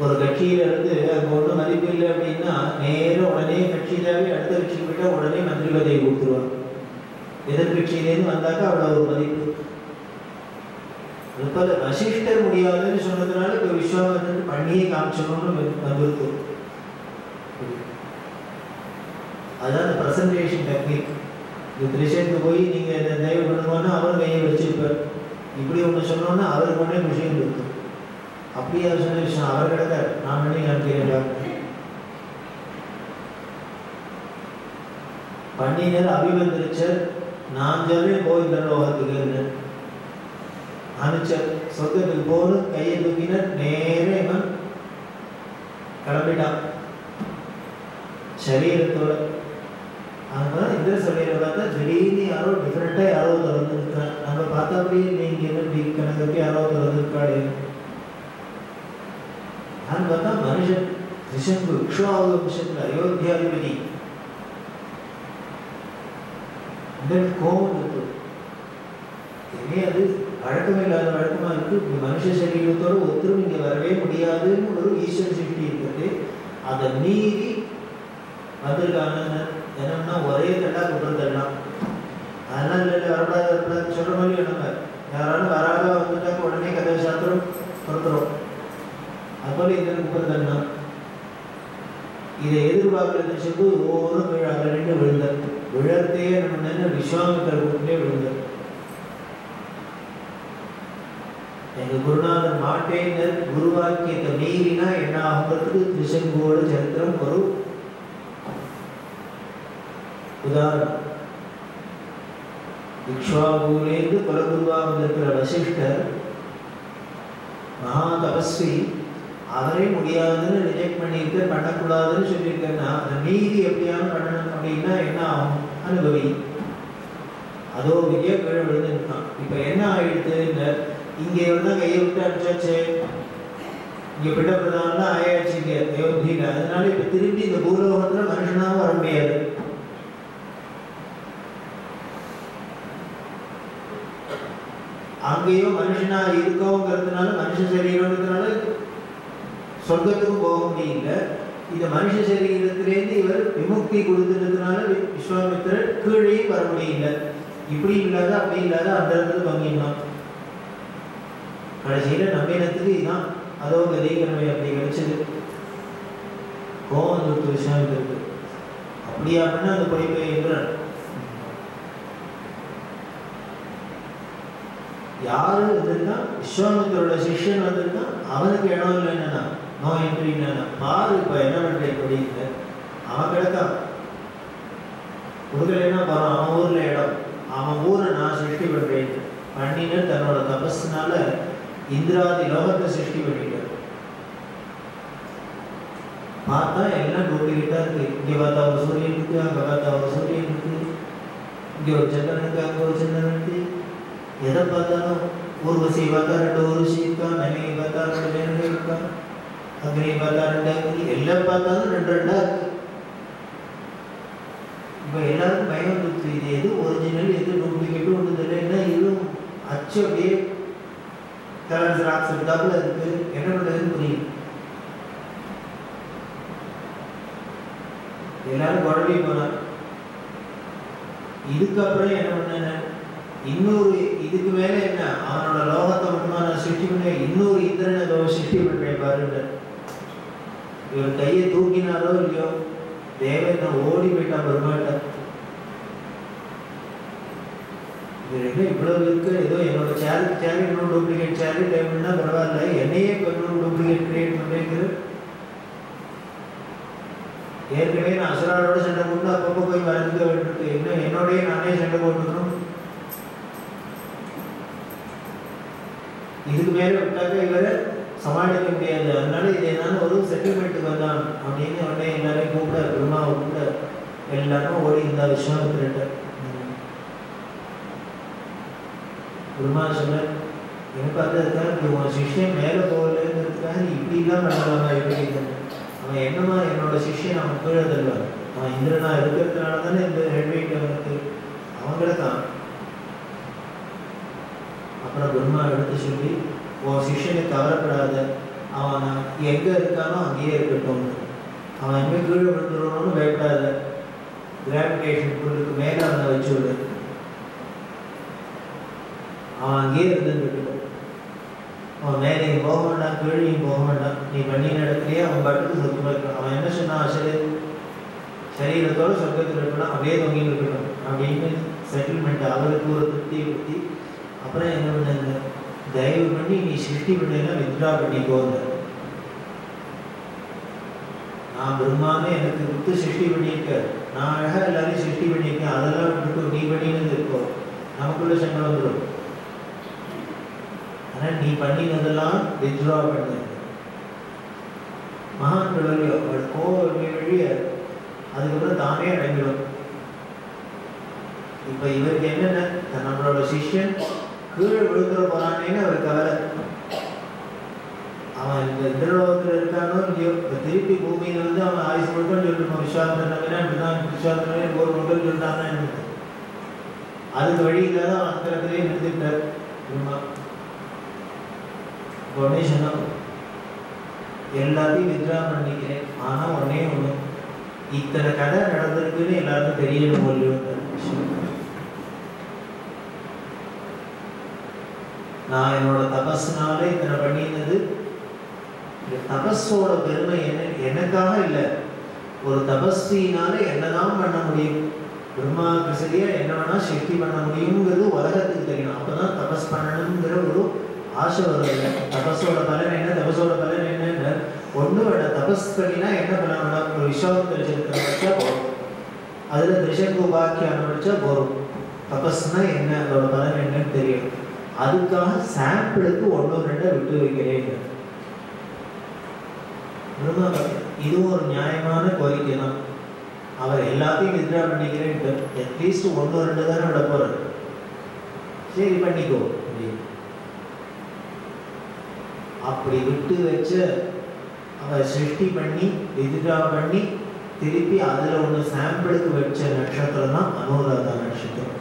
ஒரு கட்சியில இருந்து அங்க ஒன்றும் மதிப்பு இல்லை அப்படின்னா நேரம் உடனே கட்சியிலாவே அடுத்த கட்சி போயிட்டா உடனே மந்திரி பதவி கொடுத்துருவாங்க. எதிர்கட்சியிலேருந்து வந்தாக்கா அவ்வளோ ஒரு மதிப்பு. அதுபோல வசிஷ்டர் முடியாதுன்னு சொன்னதுனால இப்போ விஸ்வாமித்திரன் பண்ணியே காமிச்சணும்னு வந்துருக்கு. அதுதான் அந்த ப்ரெசன்டேஷன் டெக்னிக். இந்த திருஷனுக்கு போய் நீங்கள் இந்த தயவு பண்ணுவோன்னா அவரும் கையை வச்சிருப்பார். இப்படி ஒன்று சொன்னோன்னா அவருக்கு ஒன்றே விஷயம் இருக்கும். அப்படியே அவர் சொன்ன விஷயம் அவர் கிடக்கார், நான் பண்ணி காமிக்கிறேன். பண்ணினர் அபிமந்திரிச்சர், நான் சொல்றேன் போய் தண்டோகத்துக்கு அனுச்சர். சொர்க்கத்துக்கு போது கையை தூக்கினர், நேரே இவன் கிளம்பிட்டான் சரீரத்தோட. அதனால இந்த சரீரம் பார்த்தா திடீர்னு யாரோ டிஃப்ரெண்டா யாரோ திறந்துருக்கான். நம்ம பார்த்தா அப்படியே நீங்க என்ன இப்படி கணக்கு யாரோ திறந்துருக்காடு. நான் பார்த்தா மனுஷன் ரிஷங்கு இக்ஷ்வாகு வம்சத்துல அயோத்தியாதிபதி. இந்த கோபம் இருக்கு. அது வழக்கமில்லாத வழக்கமா இருக்கு. மனுஷ சரீரத்தோட ஒருத்தரும் இங்க வரவே முடியாதுன்னு ஒரு ஈஸ்வர சிருஷ்டி இருக்கிறது. அதை மீறி வந்திருக்காங்க. என்னன்னா ஒரே தண்டா குற்றத்தெல்லாம் அதெல்லாம் இல்லை வரக்கூடாது வரக்கூடாது சொல்ற மாதிரி நம்ம யாராலும் வராத வந்துட்டாக்க உடனே கதை சாத்திரம் கொடுத்துரும். அதுபோல இந்த குற்றத்தன்னா இதை எதிர்பார்க்கறது சொல்லி ஒவ்வொரு அங்கே நின்று விழுந்தார். விழத்தையே நம்ம நின்று விஸ்வாமித்திரர் கூட்டே விழுந்தார். எங்க குருநாதர் மாட்டேன்னு குருவாக்கியத்தை மீறினா என்ன ஆகுங்கிறதுக்கு திருஷங்கோட சரித்திரம் ஒரு உதாரணம். இக்ஷ்வாகுலேருந்து குலகுருவாக வந்திருக்கிற வசிஷ்டர் மகா தபஸ்வி. அவரே முடியாதுன்னு ரிஜெக்ட் பண்ணிட்டு பண்ணக்கூடாதுன்னு சொல்லியிருக்கேன்னா அதை மீறி எப்படியாவது பண்ணணும் அப்படின்னா என்ன ஆகும்? அனுபவி. அதோ விஜய கீழே விழுந்துருக்கான். இப்ப என்ன ஆயிடுத்து, இங்கே இருந்தா கையை விட்டு அனுப்பிச்சாச்சு, இங்க பிட பிரதான ஆயாச்சு இங்க அயோத்தியில. அதனால இப்ப திரும்பி இந்த பூலோகத்துல மனுஷனாவும் வர முடியாது. அங்கேயோ மனுஷனா இருக்கோங்கிறதுனால மனுஷ சரீரம்ன்றதுனால சொர்க்கத்துக்கும் போக முடியல. இந்த மனுஷ சரீரத்திலேருந்து இவர் விமுக்தி கொடுத்துறதுனால விஸ்வாமித்திரர் கீழே வர முடியல. இப்படி இல்லாத அப்படி இல்லாத அந்த இடத்துல பங்கிடலாம். கடைசியில நம்பினத்துக்கு இதுதான் அதோ கதைக்கிறவை அப்படி கிடைச்சது. கோவம் கொடுத்து விஸ்வாமித்திரருக்கு அப்படியா அப்படின்னா அந்த பொய்ப்பை என்றார். யாரு வந்திருக்கா? விஸ்வாமித்திரோட சிஷ்யன் வந்திருக்கான். அவனுக்கு இடம் இல்லை, என்னன்னா நோ என்ட்ரி. என்னன்னா பாரு இப்ப என்ன பண்றேன் அப்படின்னு அவன் கிடக்கான். கொடுக்கலைன்னா போறான் அவன் ஊர்ல இடம். அவன் ஊரை நான் சிருஷ்டி பண்ணுறேன் பண்ணின்னு தன்னோட தபஸ்னால இந்திராதி லோகத்தை சிருஷ்டி பண்ணிட்டார். பார்த்தா எல்லாம் டூப்ளிகேட்டாக இருக்கு. இங்கே பார்த்தா ஒரு சூரியன் இருக்கு, அங்கே பார்த்தா ஒரு சூரியன் இருக்கு, இங்கே ஒரு சந்திரன் இருக்கு, அங்கே ஒரு சந்திரன் இருக்கு. எதை பார்த்தாலும் ஊர்வசி பார்த்தா 2 ஊர்வசி இருக்கா, நெல்லையை பார்த்தா 2 நெல்லை இருக்கா, அக்னியை பார்த்தா 2 அக்னி, எல்லாம் பார்த்தாலும் 2 இருக்கு. இப்போ எல்லாருக்கும் பயம் வந்துருச்சு. இது எது ஒரிஜினல் எது டூப்ளிகேட்டும் ஒன்று தெரியல. இதுவும் அச்சு அப்படியே கலர் ராக்ஸ் எடுத்தாப்புல இருக்கு. என்ன பண்ணுறதுன்னு புரியும். எல்லாரும் குழம்பி போனார். இதுக்கப்புறம் என்ன பண்ண, இன்னொரு இதுக்கு மேலே என்ன, அவனோட லோகத்தை மட்டுமா நான் சிருஷ்டி பண்ணேன், இன்னொரு இந்திரனை சிருஷ்டி பண்ணுறேன் பாருங்க. இவர் கையை தூக்கினாரோ இல்லையோ தேவன் ஓடி போயிட்டான் பெருமாட்ட. இது என்ன இவ்வளவு இருக்கு, ஏதோ என்னோட சேர் இன்னொரு டூப்ளிகேட் சேர் தேவைன்னா பரவாயில்ல, என்னையே இன்னொரு டூப்ளிகேட் கிரியேட் பண்ணுறேங்கிற. ஏற்கனவே நான் அசுராரோட சண்டை போட்டு அப்பப்போ போய் மறந்துக்க வேண்டியிருக்கு. இன்னும் என்னோடய நானே சண்டை போட்டுக்கணும். இதுக்கு மேலே விட்டாக்க இவரை சமாளிக்க முடியாது. அதனால இது என்னன்னு ஒரு செட்டில்மெண்ட்டுக்கு வந்தான் அப்படின்னு உடனே எல்லாரையும் கூப்பிட, பெருமாவை கூப்பிட எல்லாரும் ஓடி இருந்தா விஸ்வாமித்திரட்ட. பெருமா சொல்ல, எனக்கு பார்த்ததுக்காக உன் சிஷ்யன் மேலே போகலங்கிறதுக்காக நீ இப்படிலாம் பண்ணலாமா? எப்படி அவன் என்னமா என்னோட சிஷ்யன் அவன் கீழே தருவான். அவன் இந்திரனா இருக்கிறதுனால தானே இந்த ஹெட்வெயிட் அவனுக்கு அவங்கள தான். அப்புறம் பிரம்மா எடுத்து சொல்லி, உன் சிஷ்யனுக்கு கவலைப்படாத, அவன் எங்கே இருக்கானோ அங்கேயே இருக்கட்டும், அவன் எங்கே கீழே விழுந்துடணும்னு பயப்படாத, கிராவிடேஷன் புல்லுக்கு மேலே அவனை வச்சு விடு, அவன் அங்கேயே இருந்துருக்கட்டும், அவன் மேலேயும் போக வேண்டாம் கீழையும் போக வேண்டாம், நீ பண்ணின இடத்துலையே அவன் பாட்டுக்கு சொர்க்கமாக இருக்கான். அவன் என்ன சொன்னான், சரீரத்தோடு சொர்க்கத்தில் இருக்கணும், அப்படியே தொங்கி இருக்கணும் அப்படின்னு செட்டில்மெண்ட் அவருக்கு ஒரு திருப்தியை பற்றி. அப்புறம் என்ன பண்ணாங்க, தயவு பண்ணி நீ சிருஷ்டி பண்ணா வித்ரா பண்ணிக்கோங்க, நான் பிரம்மாவே எனக்கு விட்டு சிருஷ்டி பண்ணியிருக்க, நான் அழகாக எல்லாரையும் சிருஷ்டி பண்ணியிருக்கேன், அதெல்லாம் விட்டு நீ பண்ணினது இருக்கோ நமக்குள்ள சண்டை வந்துடும். ஆனால் நீ பண்ணினதெல்லாம் வித்ரா பண்ண. மகான் வழியோ அவள் கோவ வழிய அதுக்கப்புறம் தானே அடங்கிடும். இப்போ இவருக்கு என்னென்ன, நம்மளோட சிஷ்யன் கீழே விழுந்துட போறானேன்னு அவர் கவலை. அவன் இந்த இந்திரலோகத்தில் இருக்கானோ இல்லையோ, இப்போ திருப்பி பூமியில் வந்து அவன் ஆயுஷ் மட்டும் சொல்லிருப்பான். விஸ்வாமித்திரன் இப்படிதான் விஸ்வாமித்திரன் ஒரு மட்டும் சொல்லிட்டான்னு அதுக்கு வழி இல்லாத அவன் அந்தரத்திலேயே நிறுத்திட்டார் பிரம்மா. உடனே சொன்னான், எல்லாத்தையும் வித்ரா பண்ணிக்கிறேன், ஆனால் உடனே ஒன்று, இத்தனை கதை நடந்திருக்குன்னு எல்லாருக்கும் தெரியணும் இல்லையோ. நான் என்னோட தபஸ்னால இத்தனை பண்ணினது, தபஸோட பெருமை என்ன எனக்காக இல்லை, ஒரு தபஸ்வினால என்னதான் பண்ண முடியும், பிரம்மாவுக்கு சரியா என்ன வேணா சிருஷ்டி பண்ண முடியுங்கிறது உலகத்துக்கு தெரியணும். அப்பதான் தபஸ் பண்ணணுங்கிற ஒரு ஆசை வருது. தபஸோட பலன் என்ன, தபஸோட பலன் என்னன்னு ஒன்றும் வேண்டாம். தபஸ் பண்ணினா என்ன பண்ண வேண்டாம், ஒரு விஸ்வாமித்திர சரித்திரம் படிச்சா போகும், அதுல திரிசங்கு உபாக்கியானம் படிச்சா போகும். தபஸ்னா என்ன, அதோட பலன் என்னன்னு தெரியும். அதுக்காக சாம்பிளுக்கு 1-2 விட்டு வைக்கிறேன். இதுவும் ஒரு நியாயமான கோரிக்கை தான். அவர் எல்லாத்தையும் வித்ரா பண்ணிக்கிறேன், அட்லீஸ்ட் 1-2 தானே விட போறாரு, சரி பண்ணிக்கோ. அப்படி விட்டு வச்ச அவர் சிருஷ்டி பண்ணி வித்ரா பண்ணி திருப்பி அதுல ஒன்று சாம்பிளுக்கு வச்ச நட்சத்திரம் தான் அனுராதா நட்சத்திரம்.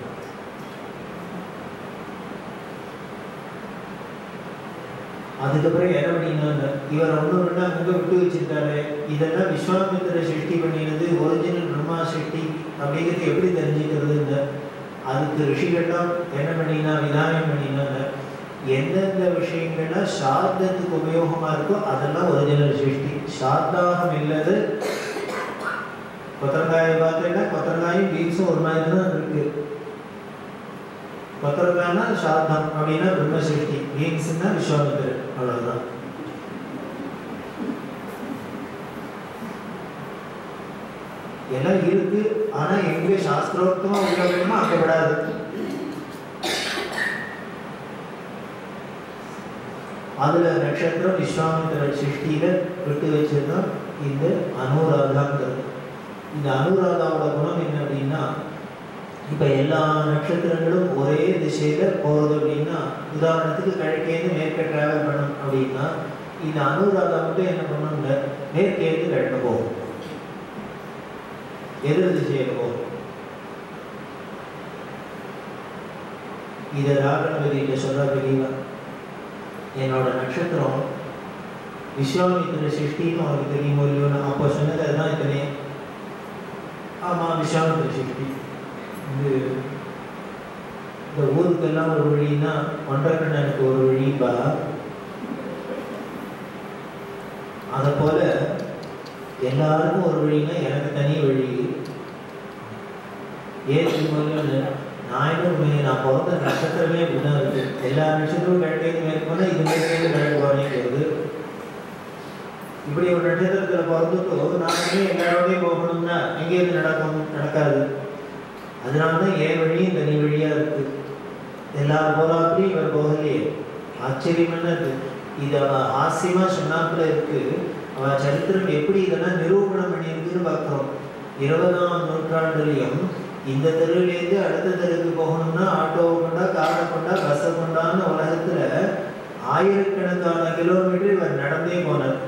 அதுக்கப்புறம் என்ன பண்ணினாங்க, இவர் 1-2 அங்கே விட்டு வச்சிருக்காரு. இதெல்லாம் விஸ்வாமித்திர சிருஷ்டி பண்ணினது ஒரிஜினல் பிரம்மா சிருஷ்டி அப்படிங்கிறது எப்படி தெரிஞ்சுக்கிறதுங்க. அதுக்கு ரிஷிகள்லாம் என்ன பண்ணினா விதானம் பண்ணினாங்க, எந்தெந்த விஷயங்கள்லாம் சார்த்தத்துக்கு உபயோகமாக இருக்கோ அதெல்லாம் ஒரிஜினல் சிருஷ்டி. சார்த்தாகம் இல்லது கொத்தரங்காயை பார்த்தீங்கன்னா கொத்தரங்காயும் பீன்ஸும் ஒரு மாதிரி தான் இருக்கு. கொத்தரங்காய்னா சார்த்தம் அப்படின்னா பிரம்ம சிருஷ்டி, பீன்ஸ்னா விஸ்வாமித்திரர், அவ்வளவுதான். எல்லாம் இருக்கு, ஆனா எங்க சாஸ்திரோக்தமா உபயோகமா அங்க விடாது. அதுல நட்சத்திரம் விஸ்வாமித்திர சிருஷ்டியில விட்டு வச்சதுதான் இந்த அனுராதாங்கிறது. இந்த அனுராதாவோட குணம் என்ன அப்படின்னா, இப்ப எல்லா நட்சத்திரங்களும் ஒரே திசையில போறது அப்படின்னா, உதாரணத்துக்கு கிழக்கேந்து மேற்க டிராவல் பண்ணும் அப்படின்னா, இந்த அனுராதா மட்டும் என்ன பண்ணுங்க, மேற்கேந்து கிழக்க போகும், எதிர் திசையில போகும். இதை ராகணபதியிட்ட சொல்ற தெரியல, என்னோட நட்சத்திரம் விஸ்வாமித்திர சிருஷ்டின்னு அவருக்கு தெரியுமோ இல்லையோன்னு அப்போ சொன்னது அதுதான் இத்தனை. ஆமா, விஸ்வாமித்திர சிருஷ்டி. இந்த ஊருக்கெல்லாம் ஒரு வழின்னா ஒன்றரைக்கண்ணனுக்கு ஒரு வழிப்பா. அதை போல எல்லாருக்கும் ஒரு வழின்னா எனக்கு தனி வழி. ஏன் நான் பிறந்த நட்சத்திரமே அப்படிதான் இருக்கு. எல்லா நட்சத்திரமும் கிழக்கேந்து மேற்கொண்டு இது மேற்கேந்து கிழக்கு வாங்கிக்கிறது. இப்படி ஒரு நட்சத்திரத்துல பிறந்துட்டு நானே எல்லாரோடையும் போகணும்னா எங்கேயிருந்து நடக்காது. அதனாலதான் என் வழியும் தனி வழியா இருக்கு. எல்லாரும் போறாப்படி இவர் போகலையே, ஆச்சரியமான இருக்கு. இது அவ ஆசியமா சொன்னாப்புல இருக்கு. அவ சரித்திரம் எப்படி இதெல்லாம் நிரூபணம் பண்ணியிருக்குன்னு பார்க்கிறோம். 20ஆம் நூற்றாண்டுலையும் இந்த தெருவிலேருந்து அடுத்த தெருவுக்கு போகணும்னா ஆட்டோவை கொண்டா, காரை கொண்டா, பஸ்ஸை கொண்டான்னு உலகத்துல ஆயிரக்கணக்கான கிலோமீட்டர் இவர் நடந்தே போனார்.